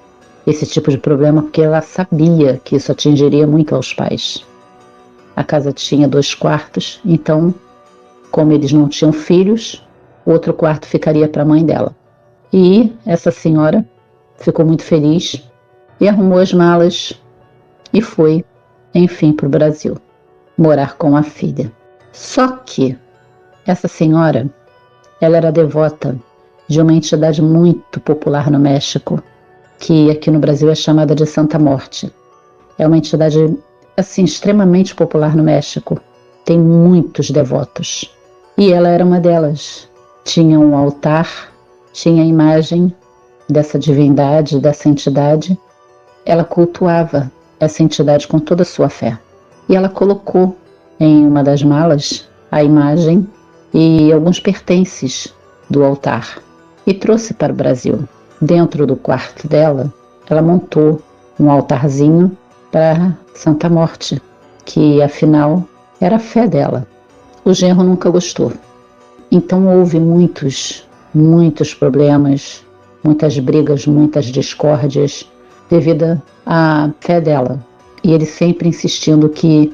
esse tipo de problema, porque ela sabia que isso atingiria muito aos pais. A casa tinha 2 quartos, então, como eles não tinham filhos, o outro quarto ficaria para a mãe dela. E essa senhora ficou muito feliz e arrumou as malas e foi, enfim, para o Brasil, morar com a filha. Só que essa senhora, ela era devota de uma entidade muito popular no México, que aqui no Brasil é chamada de Santa Morte. É uma entidade, assim, extremamente popular no México. Tem muitos devotos. E ela era uma delas. Tinha um altar, tinha a imagem dessa divindade, dessa entidade. Ela cultuava essa entidade com toda a sua fé. E ela colocou em uma das malas a imagem e alguns pertences do altar e trouxe para o Brasil. Dentro do quarto dela, ela montou um altarzinho para Santa Morte, que afinal era a fé dela. O genro nunca gostou. Então houve muitos problemas, muitas brigas, muitas discórdias devido à fé dela. E ele sempre insistindo que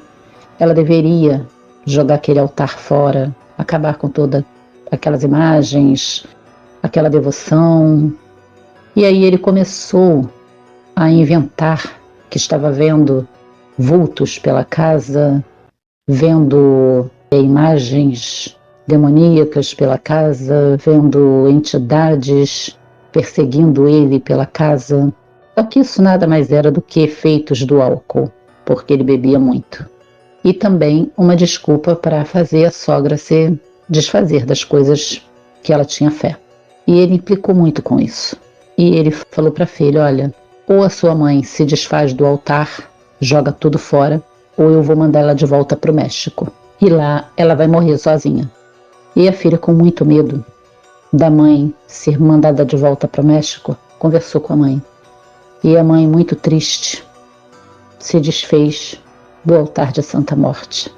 ela deveria jogar aquele altar fora, acabar com todas aquelas imagens, aquela devoção. E aí ele começou a inventar que estava vendo vultos pela casa, vendo imagens demoníacas pela casa, vendo entidades perseguindo ele pela casa. Só que isso nada mais era do que efeitos do álcool, porque ele bebia muito. E também uma desculpa para fazer a sogra se desfazer das coisas que ela tinha fé. E ele implicou muito com isso. E ele falou para a filha, olha, ou a sua mãe se desfaz do altar, joga tudo fora, ou eu vou mandar ela de volta para o México. E lá ela vai morrer sozinha. E a filha, com muito medo da mãe ser mandada de volta para o México, conversou com a mãe. E a mãe, muito triste, se desfez do altar de Santa Morte.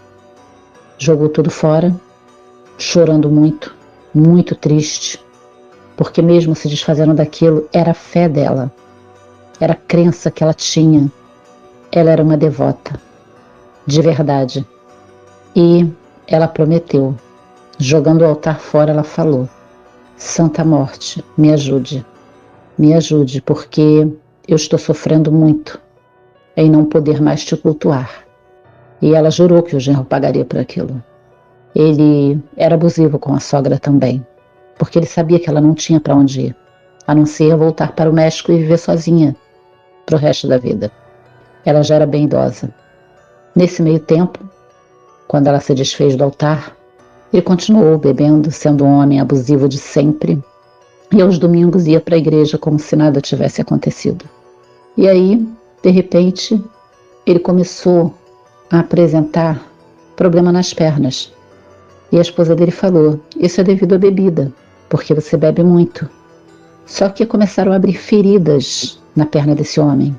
Jogou tudo fora, chorando muito, muito triste, porque mesmo se desfazendo daquilo, era a fé dela, era a crença que ela tinha. Ela era uma devota, de verdade. E ela prometeu, jogando o altar fora, ela falou, Santa Morte, me ajude, porque eu estou sofrendo muito em não poder mais te cultuar. E ela jurou que o genro pagaria por aquilo. Ele era abusivo com a sogra também, porque ele sabia que ela não tinha para onde ir, a não ser voltar para o México e viver sozinha para o resto da vida. Ela já era bem idosa. Nesse meio tempo, quando ela se desfez do altar, ele continuou bebendo, sendo um homem abusivo de sempre, e aos domingos ia para a igreja como se nada tivesse acontecido. E aí, de repente, ele começou a apresentar problema nas pernas. E a esposa dele falou: isso é devido à bebida, porque você bebe muito. Só que começaram a abrir feridas na perna desse homem.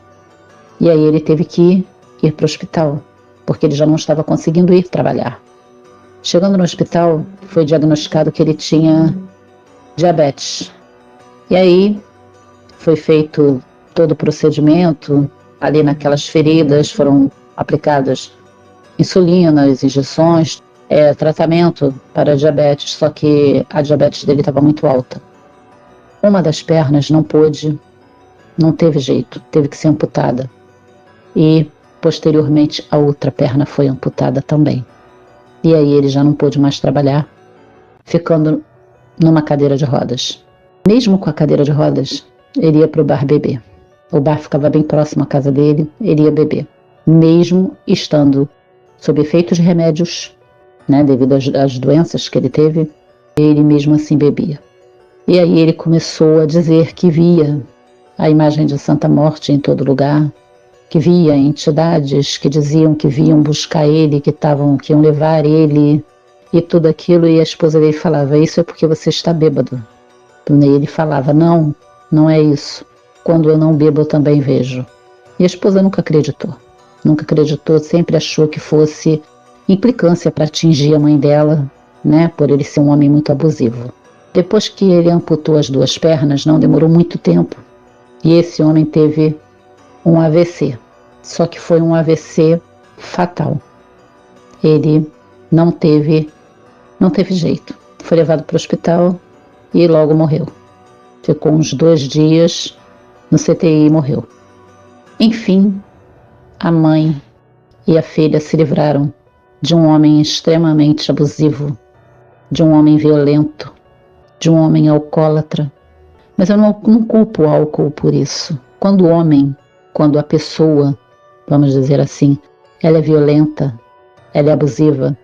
E aí ele teve que ir para o hospital, porque ele já não estava conseguindo ir trabalhar. Chegando no hospital, foi diagnosticado que ele tinha diabetes. E aí foi feito todo o procedimento, ali naquelas feridas foram aplicadas insulinas, injeções, tratamento para diabetes, só que a diabetes dele estava muito alta. Uma das pernas não pôde, não teve jeito, teve que ser amputada. E, posteriormente, a outra perna foi amputada também. E aí ele já não pôde mais trabalhar, ficando numa cadeira de rodas. Mesmo com a cadeira de rodas, ele ia para o bar beber. O bar ficava bem próximo à casa dele, ele ia beber. Mesmo estando sob efeitos de remédios, devido às doenças que ele teve, ele mesmo assim bebia. E aí ele começou a dizer que via a imagem de Santa Morte em todo lugar, que via entidades que diziam que vinham buscar ele, que iam levar ele e tudo aquilo, e a esposa dele falava: isso é porque você está bêbado. E ele falava: não, não é isso. Quando eu não bebo eu também vejo. E a esposa nunca acreditou, sempre achou que fosse implicância para atingir a mãe dela, por ele ser um homem muito abusivo. Depois que ele amputou as duas pernas, não demorou muito tempo, e esse homem teve um AVC, só que foi um AVC fatal. Ele não teve jeito, foi levado para o hospital e logo morreu. Ficou uns 2 dias no CTI e morreu. Enfim, a mãe e a filha se livraram de um homem extremamente abusivo, de um homem violento, de um homem alcoólatra. Mas eu não culpo o álcool por isso. Quando a pessoa, vamos dizer assim, ela é violenta, ela é abusiva,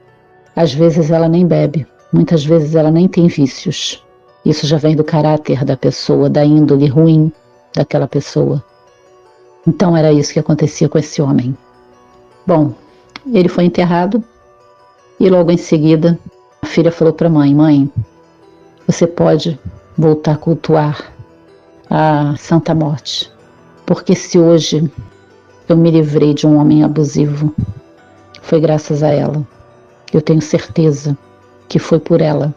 às vezes ela nem bebe, muitas vezes ela nem tem vícios. Isso já vem do caráter da pessoa, da índole ruim daquela pessoa. Então era isso que acontecia com esse homem. Bom, ele foi enterrado e logo em seguida a filha falou para a mãe: mãe, você pode voltar a cultuar a Santa Morte, porque se hoje eu me livrei de um homem abusivo, foi graças a ela. Eu tenho certeza que foi por ela.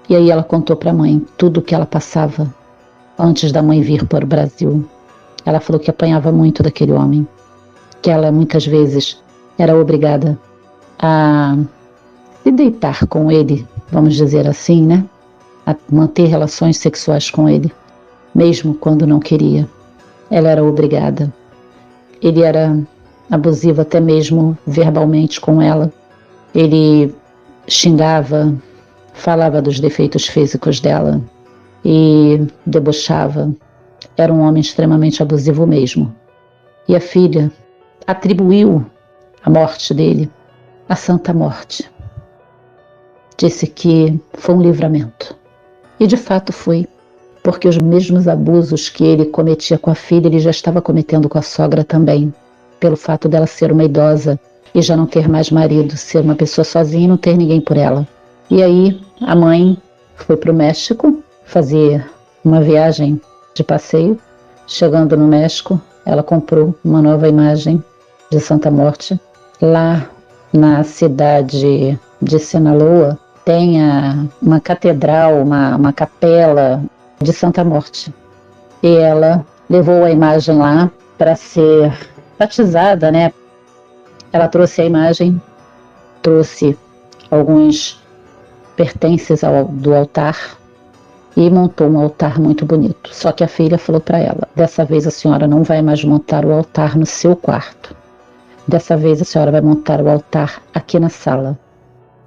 E aí ela contou para a mãe tudo o que ela passava antes da mãe vir para o Brasil. Ela falou que apanhava muito daquele homem, que ela muitas vezes era obrigada a se deitar com ele, vamos dizer assim, a manter relações sexuais com ele, mesmo quando não queria. Ela era obrigada. Ele era abusivo até mesmo verbalmente com ela. Ele xingava, falava dos defeitos físicos dela e debochava. Era um homem extremamente abusivo mesmo. E a filha atribuiu a morte dele à Santa Morte. Disse que foi um livramento. E de fato foi, porque os mesmos abusos que ele cometia com a filha, ele já estava cometendo com a sogra também, pelo fato dela ser uma idosa e já não ter mais marido, ser uma pessoa sozinha e não ter ninguém por ela. E aí a mãe foi para o México fazer uma viagem de passeio. Chegando no México, ela comprou uma nova imagem de Santa Morte. Lá na cidade de Sinaloa tem uma catedral, uma capela de Santa Morte. E ela levou a imagem lá para ser batizada, Ela trouxe a imagem, trouxe alguns pertences do altar e montou um altar muito bonito. Só que a filha falou para ela: dessa vez a senhora não vai mais montar o altar no seu quarto. Dessa vez a senhora vai montar o altar aqui na sala,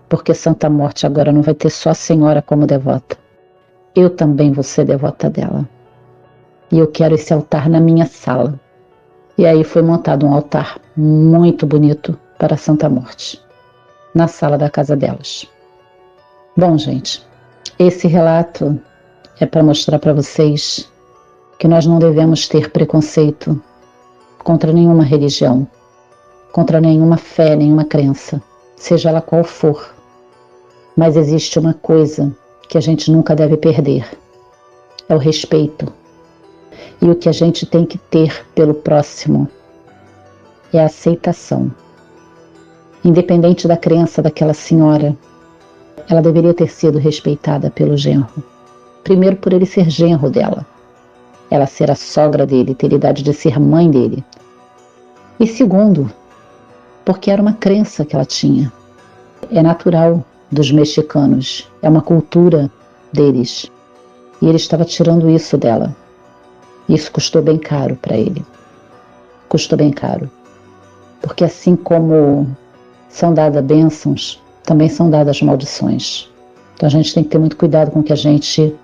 porque Santa Morte agora não vai ter só a senhora como devota. Eu também vou ser devota dela. E eu quero esse altar na minha sala. E aí foi montado um altar muito bonito para Santa Morte. na sala da casa delas. Bom, gente, esse relato é para mostrar para vocês que nós não devemos ter preconceito contra nenhuma religião, contra nenhuma fé, nenhuma crença, seja ela qual for. Mas existe uma coisa que a gente nunca deve perder, é o respeito. E o que a gente tem que ter pelo próximo é a aceitação. Independente da crença daquela senhora, ela deveria ter sido respeitada pelo genro. Primeiro, por ele ser genro dela, ela ser a sogra dele, ter idade de ser mãe dele. E segundo, porque era uma crença que ela tinha. É natural dos mexicanos, é uma cultura deles. E ele estava tirando isso dela. Isso custou bem caro para ele. Custou bem caro. Porque assim como são dadas bênçãos, também são dadas maldições. Então a gente tem que ter muito cuidado com o que a gente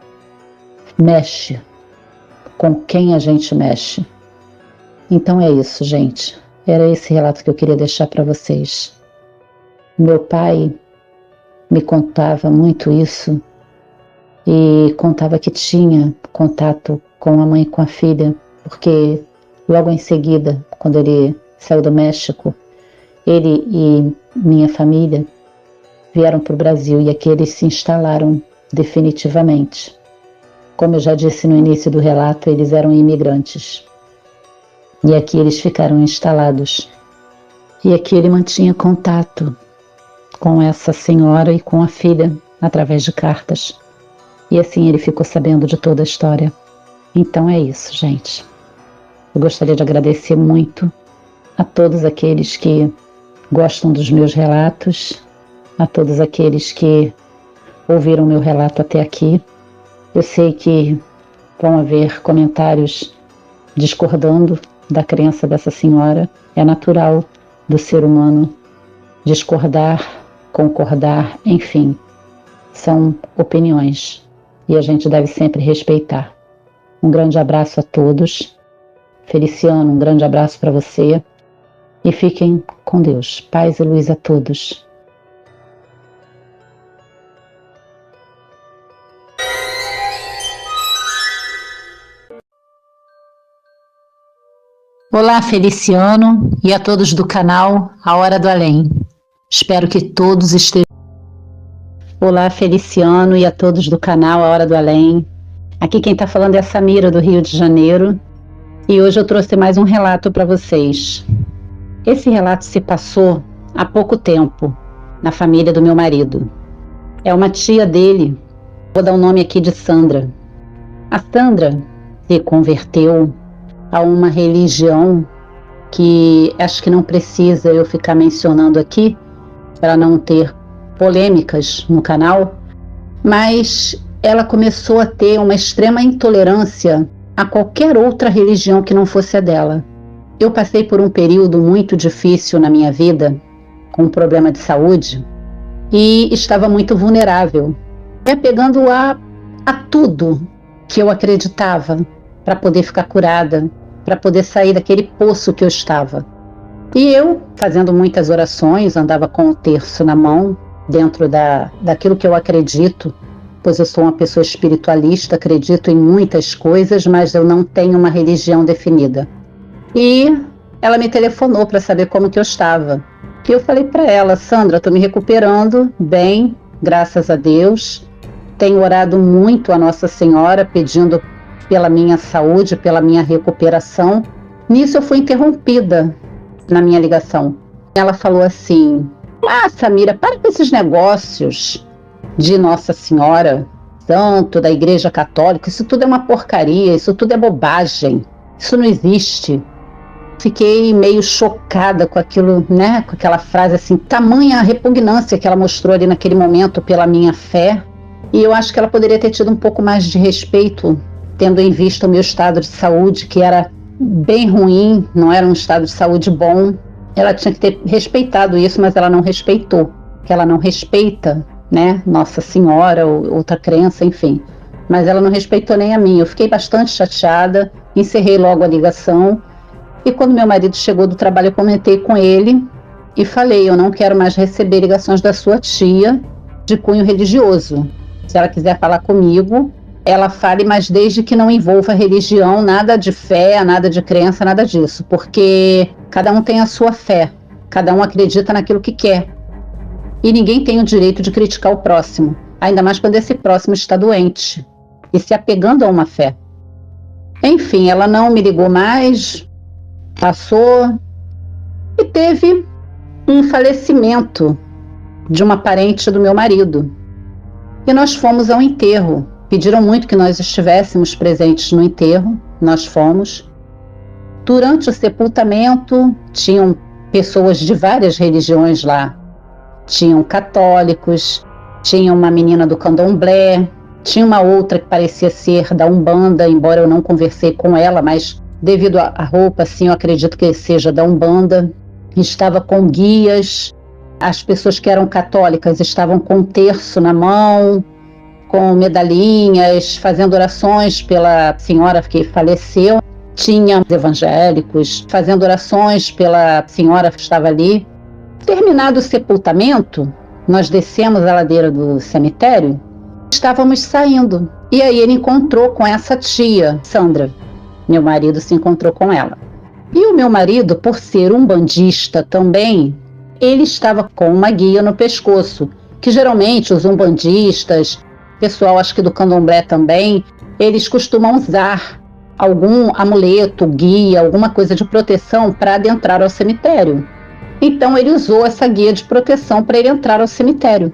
mexe, com quem a gente mexe. Então é isso, gente. Era esse relato que eu queria deixar para vocês. Meu pai me contava muito isso e contava que tinha contato com a mãe e com a filha, porque logo em seguida, quando ele saiu do México, ele e minha família vieram para o Brasil e aqui eles se instalaram definitivamente. Como eu já disse no início do relato, eles eram imigrantes. E aqui eles ficaram instalados. E aqui ele mantinha contato com essa senhora e com a filha através de cartas. E assim ele ficou sabendo de toda a história. Então é isso, gente. Eu gostaria de agradecer muito a todos aqueles que gostam dos meus relatos, a todos aqueles que ouviram meu relato até aqui. Eu sei que vão haver comentários discordando da crença dessa senhora. É natural do ser humano discordar, concordar, enfim, são opiniões e a gente deve sempre respeitar. Um grande abraço a todos. Feliciano, um grande abraço para você e fiquem com Deus. Paz e luz a todos. Olá, Feliciano, e a todos do canal A Hora do Além. Espero que todos estejam... Olá, Feliciano, e a todos do canal A Hora do Além. Aqui quem está falando é a Samira, do Rio de Janeiro, e hoje eu trouxe mais um relato para vocês. Esse relato se passou há pouco tempo, na família do meu marido. É uma tia dele, vou dar o nome aqui de Sandra. A Sandra se converteu a uma religião que acho que não precisa eu ficar mencionando aqui, para não ter polêmicas no canal, mas ela começou a ter uma extrema intolerância a qualquer outra religião que não fosse a dela. Eu passei por um período muito difícil na minha vida, com um problema de saúde, e estava muito vulnerável, apegando a tudo que eu acreditava, para poder ficar curada, para poder sair daquele poço que eu estava. E eu, fazendo muitas orações, andava com o terço na mão, dentro daquilo que eu acredito, pois eu sou uma pessoa espiritualista, acredito em muitas coisas, mas eu não tenho uma religião definida. E ela me telefonou para saber como que eu estava. E eu falei para ela: Sandra, estou me recuperando bem, graças a Deus. Tenho orado muito a Nossa Senhora, pedindo pela minha saúde, pela minha recuperação. Nisso eu fui interrompida na minha ligação. Ela falou assim: Samira, para com esses negócios de Nossa Senhora, santo da Igreja Católica, isso tudo é uma porcaria, isso tudo é bobagem, isso não existe. Fiquei meio chocada com aquilo, né, com aquela frase assim, tamanha repugnância que ela mostrou ali naquele momento pela minha fé. E eu acho que ela poderia ter tido um pouco mais de respeito, tendo em vista o meu estado de saúde, que era bem ruim, não era um estado de saúde bom. Ela tinha que ter respeitado isso, mas ela não respeitou. Que ela não respeita, né, Nossa Senhora ou outra crença, enfim. Mas ela não respeitou nem a mim. Eu fiquei bastante chateada, encerrei logo a ligação. E quando meu marido chegou do trabalho, eu comentei com ele e falei: eu não quero mais receber ligações da sua tia de cunho religioso. Se ela quiser falar comigo, ela fale, mas desde que não envolva religião, nada de fé, nada de crença, nada disso, porque cada um tem a sua fé, cada um acredita naquilo que quer. E ninguém tem o direito de criticar o próximo, ainda mais quando esse próximo está doente e se apegando a uma fé. Enfim, ela não me ligou mais, passou, e teve um falecimento de uma parente do meu marido. E nós fomos ao enterro. Pediram muito que nós estivéssemos presentes no enterro, nós fomos. Durante o sepultamento, tinham pessoas de várias religiões lá. Tinham católicos, tinha uma menina do candomblé, tinha uma outra que parecia ser da Umbanda, embora eu não conversei com ela, mas devido à roupa, assim, eu acredito que seja da Umbanda. Estava com guias, as pessoas que eram católicas estavam com um terço na mão, com medalhinhas, fazendo orações pela senhora que faleceu. Tinha evangélicos fazendo orações pela senhora que estava ali. Terminado o sepultamento, nós descemos a ladeira do cemitério, estávamos saindo. E aí ele encontrou com essa tia, Sandra. Meu marido se encontrou com ela. E o meu marido, por ser umbandista também, ele estava com uma guia no pescoço, que geralmente os umbandistas, pessoal acho que do candomblé também, eles costumam usar algum amuleto, guia, alguma coisa de proteção para adentrar ao cemitério. Então ele usou essa guia de proteção para ele entrar ao cemitério.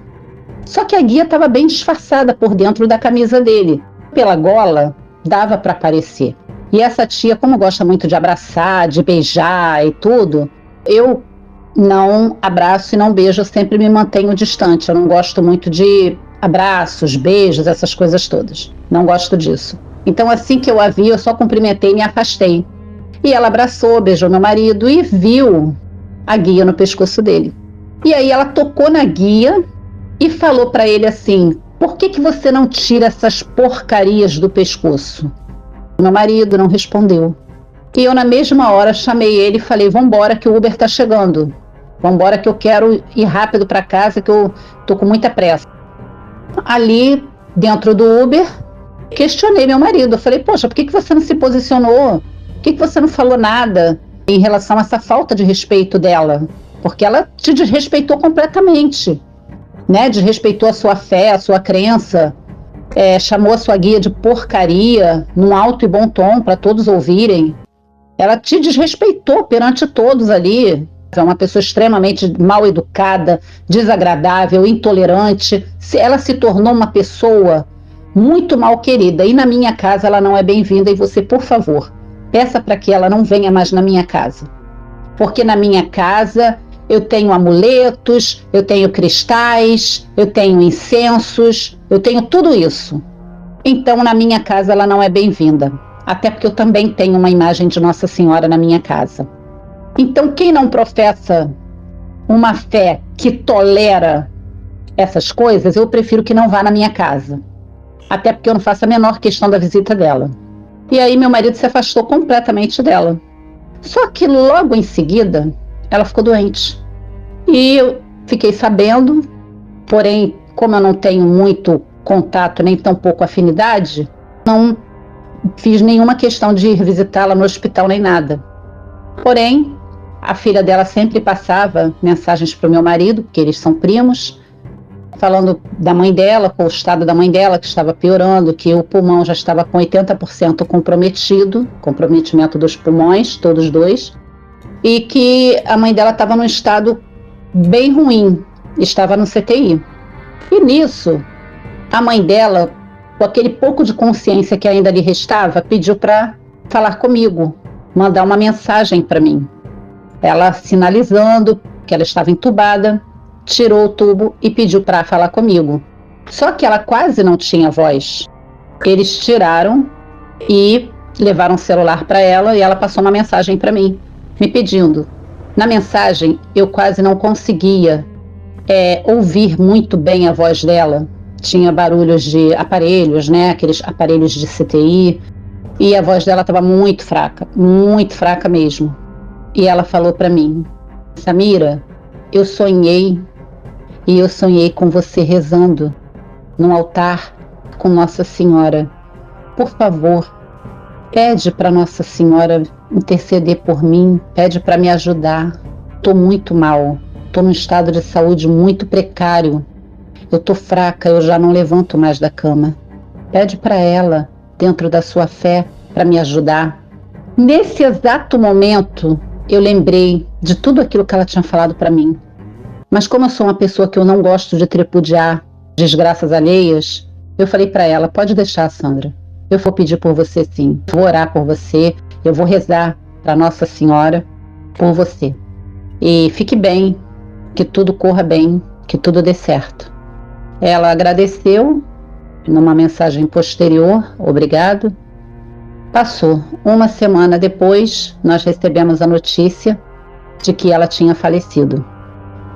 Só que a guia estava bem disfarçada por dentro da camisa dele. Pela gola, dava para aparecer. E essa tia, como gosta muito de abraçar, de beijar e tudo, eu não abraço e não beijo, eu sempre me mantenho distante. Eu não gosto muito de abraços, beijos, essas coisas todas. Não gosto disso. Então assim que eu a vi, eu só cumprimentei e me afastei. E ela abraçou, beijou meu marido e viu a guia no pescoço dele. E aí ela tocou na guia e falou para ele assim: por que você não tira essas porcarias do pescoço? Meu marido não respondeu. E eu na mesma hora chamei ele e falei: vambora que o Uber tá chegando. Vambora que eu quero ir rápido para casa, que eu tô com muita pressa. Ali dentro do Uber, questionei meu marido. Eu falei: poxa, por que você não se posicionou? Por que você não falou nada em relação a essa falta de respeito dela? Porque ela te desrespeitou completamente, né? Desrespeitou a sua fé, a sua crença, chamou a sua guia de porcaria, num alto e bom tom para todos ouvirem. Ela te desrespeitou perante todos ali. É uma pessoa extremamente mal educada, desagradável, intolerante. Ela se tornou uma pessoa muito mal querida. E na minha casa ela não é bem-vinda. E você, por favor, peça para que ela não venha mais na minha casa. Porque na minha casa eu tenho amuletos, eu tenho cristais, eu tenho incensos, eu tenho tudo isso. Então na minha casa ela não é bem-vinda. Até porque eu também tenho uma imagem de Nossa Senhora na minha casa. Então quem não professa uma fé que tolera essas coisas, eu prefiro que não vá na minha casa. Até porque eu não faço a menor questão da visita dela. E aí meu marido se afastou completamente dela. Só que logo em seguida, ela ficou doente. E eu fiquei sabendo, porém, como eu não tenho muito contato, nem tão pouco afinidade, não fiz nenhuma questão de ir visitá-la no hospital, nem nada. Porém, a filha dela sempre passava mensagens para o meu marido, porque eles são primos, falando da mãe dela, com o estado da mãe dela, que estava piorando, que o pulmão já estava com 80% comprometido, comprometimento dos pulmões, todos dois, e que a mãe dela estava num estado bem ruim, estava no CTI. E nisso, a mãe dela, com aquele pouco de consciência que ainda lhe restava, pediu para falar comigo, mandar uma mensagem para mim. Ela sinalizando que ela estava entubada, tirou o tubo e pediu para falar comigo. Só que ela quase não tinha voz. Eles tiraram e levaram o celular para ela e ela passou uma mensagem para mim, me pedindo. Na mensagem, eu quase não conseguia ouvir muito bem a voz dela. Tinha barulhos de aparelhos, né? Aqueles aparelhos de CTI. E a voz dela estava muito fraca mesmo. E ela falou para mim: Samira, eu sonhei com você rezando num altar com Nossa Senhora. Por favor, pede para Nossa Senhora interceder por mim, pede para me ajudar. Estou muito mal, estou num estado de saúde muito precário. Eu estou fraca, eu já não levanto mais da cama. Pede para ela, dentro da sua fé, para me ajudar. Nesse exato momento, eu lembrei de tudo aquilo que ela tinha falado para mim. Mas como eu sou uma pessoa que eu não gosto de tripudiar desgraças alheias, eu falei para ela, pode deixar, Sandra. Eu vou pedir por você sim, vou orar por você, eu vou rezar para Nossa Senhora por você. E fique bem, que tudo corra bem, que tudo dê certo. Ela agradeceu, numa mensagem posterior, obrigado. Passou. Uma semana depois, nós recebemos a notícia de que ela tinha falecido.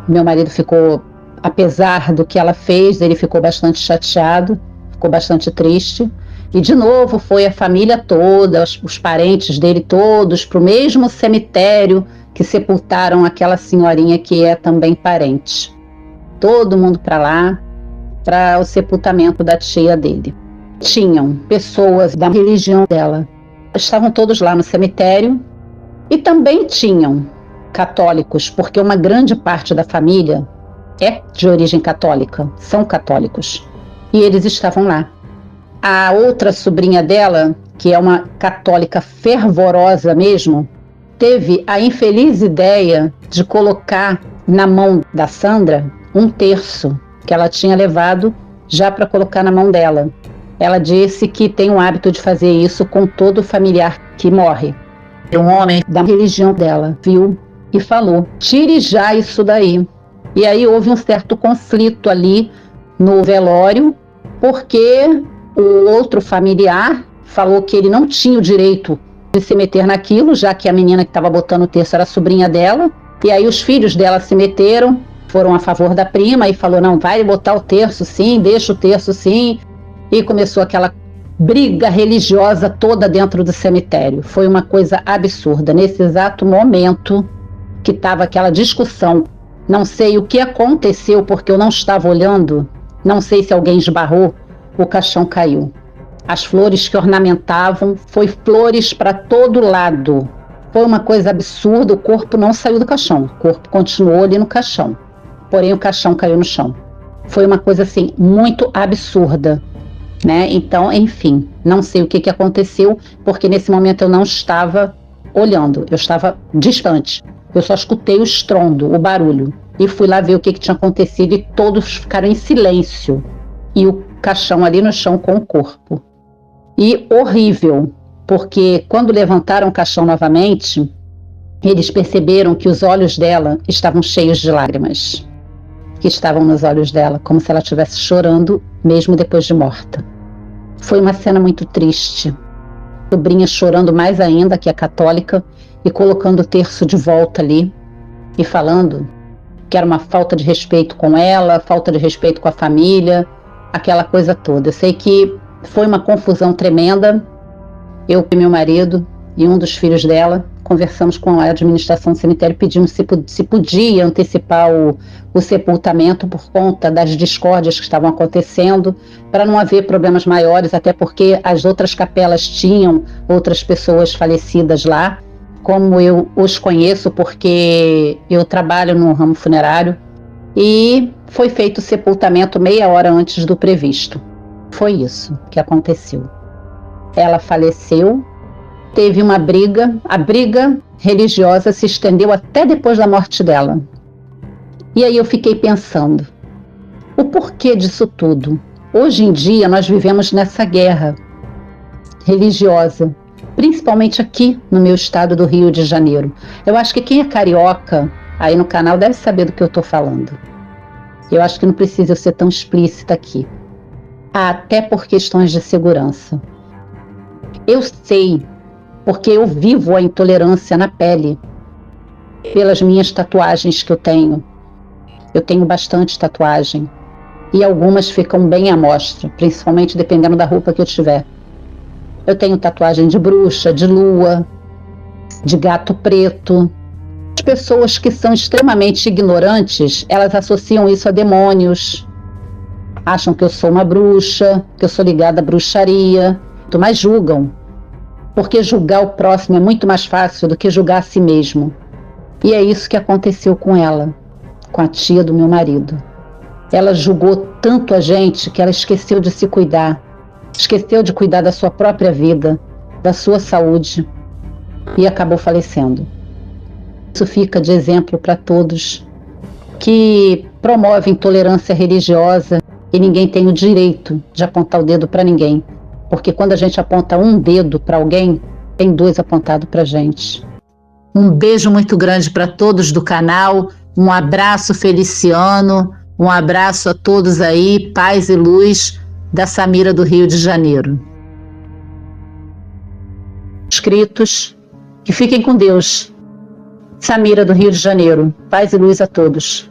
Meu marido ficou, apesar do que ela fez, ele ficou bastante chateado, ficou bastante triste. E de novo foi a família toda, os parentes dele todos, para o mesmo cemitério que sepultaram aquela senhorinha que é também parente. Todo mundo para lá, para o sepultamento da tia dele. Tinham pessoas da religião dela. Estavam todos lá no cemitério e também tinham católicos, porque uma grande parte da família é de origem católica, são católicos. E eles estavam lá. A outra sobrinha dela, que é uma católica fervorosa mesmo, teve a infeliz ideia de colocar na mão da Sandra um terço que ela tinha levado já para colocar na mão dela. Ela disse que tem o hábito de fazer isso com todo familiar que morre. Um homem da religião dela viu e falou, tire já isso daí. E aí houve um certo conflito ali no velório, porque o outro familiar falou que ele não tinha o direito de se meter naquilo, já que a menina que estava botando o terço era a sobrinha dela. E aí os filhos dela se meteram, foram a favor da prima e falou, não, vai botar o terço sim, deixa o terço sim. E começou aquela briga religiosa toda dentro do cemitério. Foi uma coisa absurda. Nesse exato momento que estava aquela discussão, não sei o que aconteceu porque eu não estava olhando, não sei se alguém esbarrou, o caixão caiu. As flores que ornamentavam, foi flores para todo lado. Foi uma coisa absurda, o corpo não saiu do caixão, o corpo continuou ali no caixão. Porém o caixão caiu no chão. Foi uma coisa assim, muito absurda. Né? Então, enfim, não sei o que aconteceu, porque nesse momento eu não estava olhando, eu estava distante. Eu só escutei o estrondo, o barulho, e fui lá ver o que tinha acontecido e todos ficaram em silêncio. E o caixão ali no chão com o corpo. E horrível, porque quando levantaram o caixão novamente, eles perceberam que os olhos dela estavam cheios de lágrimas. Que estavam nos olhos dela, como se ela estivesse chorando, mesmo depois de morta. Foi uma cena muito triste. A sobrinha chorando mais ainda, que é católica, e colocando o terço de volta ali, e falando que era uma falta de respeito com ela, falta de respeito com a família, aquela coisa toda. Eu sei que foi uma confusão tremenda. Eu e meu marido e um dos filhos dela conversamos com a administração do cemitério, pedimos se podia antecipar o sepultamento por conta das discórdias que estavam acontecendo, para não haver problemas maiores, até porque as outras capelas tinham outras pessoas falecidas lá, como eu os conheço, porque eu trabalho no ramo funerário, e foi feito o sepultamento meia hora antes do previsto. Foi isso que aconteceu. Ela faleceu. Teve uma briga, a briga religiosa se estendeu até depois da morte dela. E aí eu fiquei pensando, o porquê disso tudo? Hoje em dia nós vivemos nessa guerra religiosa, principalmente aqui no meu estado do Rio de Janeiro. Eu acho que quem é carioca aí no canal deve saber do que eu estou falando. Eu acho que não precisa eu ser tão explícita aqui, até por questões de segurança. Eu sei, porque eu vivo a intolerância na pele, pelas minhas tatuagens que eu tenho. Eu tenho bastante tatuagem, e algumas ficam bem à mostra, principalmente dependendo da roupa que eu tiver. Eu tenho tatuagem de bruxa, de lua, de gato preto, As pessoas que são extremamente ignorantes, elas associam isso a demônios, acham que eu sou uma bruxa, que eu sou ligada à bruxaria, mas julgam, porque julgar o próximo é muito mais fácil do que julgar a si mesmo. E é isso que aconteceu com ela, com a tia do meu marido. Ela julgou tanto a gente que ela esqueceu de se cuidar, esqueceu de cuidar da sua própria vida, da sua saúde, e acabou falecendo. Isso fica de exemplo para todos que promovem intolerância religiosa e ninguém tem o direito de apontar o dedo para ninguém, porque quando a gente aponta um dedo para alguém, tem dois apontados para a gente. Um beijo muito grande para todos do canal, um abraço Feliciano, um abraço a todos aí, paz e luz da Samira do Rio de Janeiro. Inscritos, que fiquem com Deus. Samira do Rio de Janeiro, paz e luz a todos.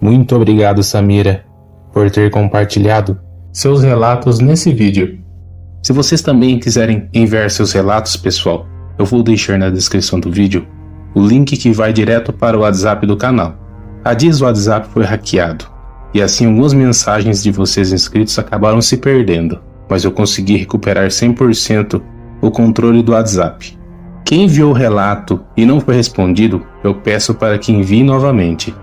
Muito obrigado, Samira, por ter compartilhado seus relatos nesse vídeo. Se vocês também quiserem enviar seus relatos, pessoal, eu vou deixar na descrição do vídeo o link que vai direto para o WhatsApp do canal. Há dias o WhatsApp foi hackeado, e assim algumas mensagens de vocês inscritos acabaram se perdendo, mas eu consegui recuperar 100% o controle do WhatsApp. Quem enviou o relato e não foi respondido, eu peço para que envie novamente.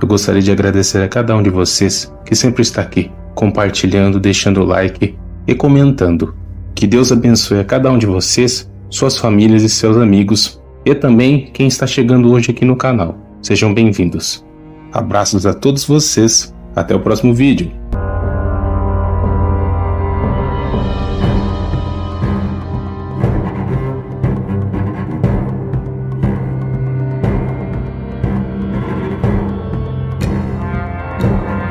Eu gostaria de agradecer a cada um de vocês que sempre está aqui, compartilhando, deixando o like e comentando. Que Deus abençoe a cada um de vocês, suas famílias e seus amigos, e também quem está chegando hoje aqui no canal. Sejam bem-vindos. Abraços a todos vocês, até o próximo vídeo.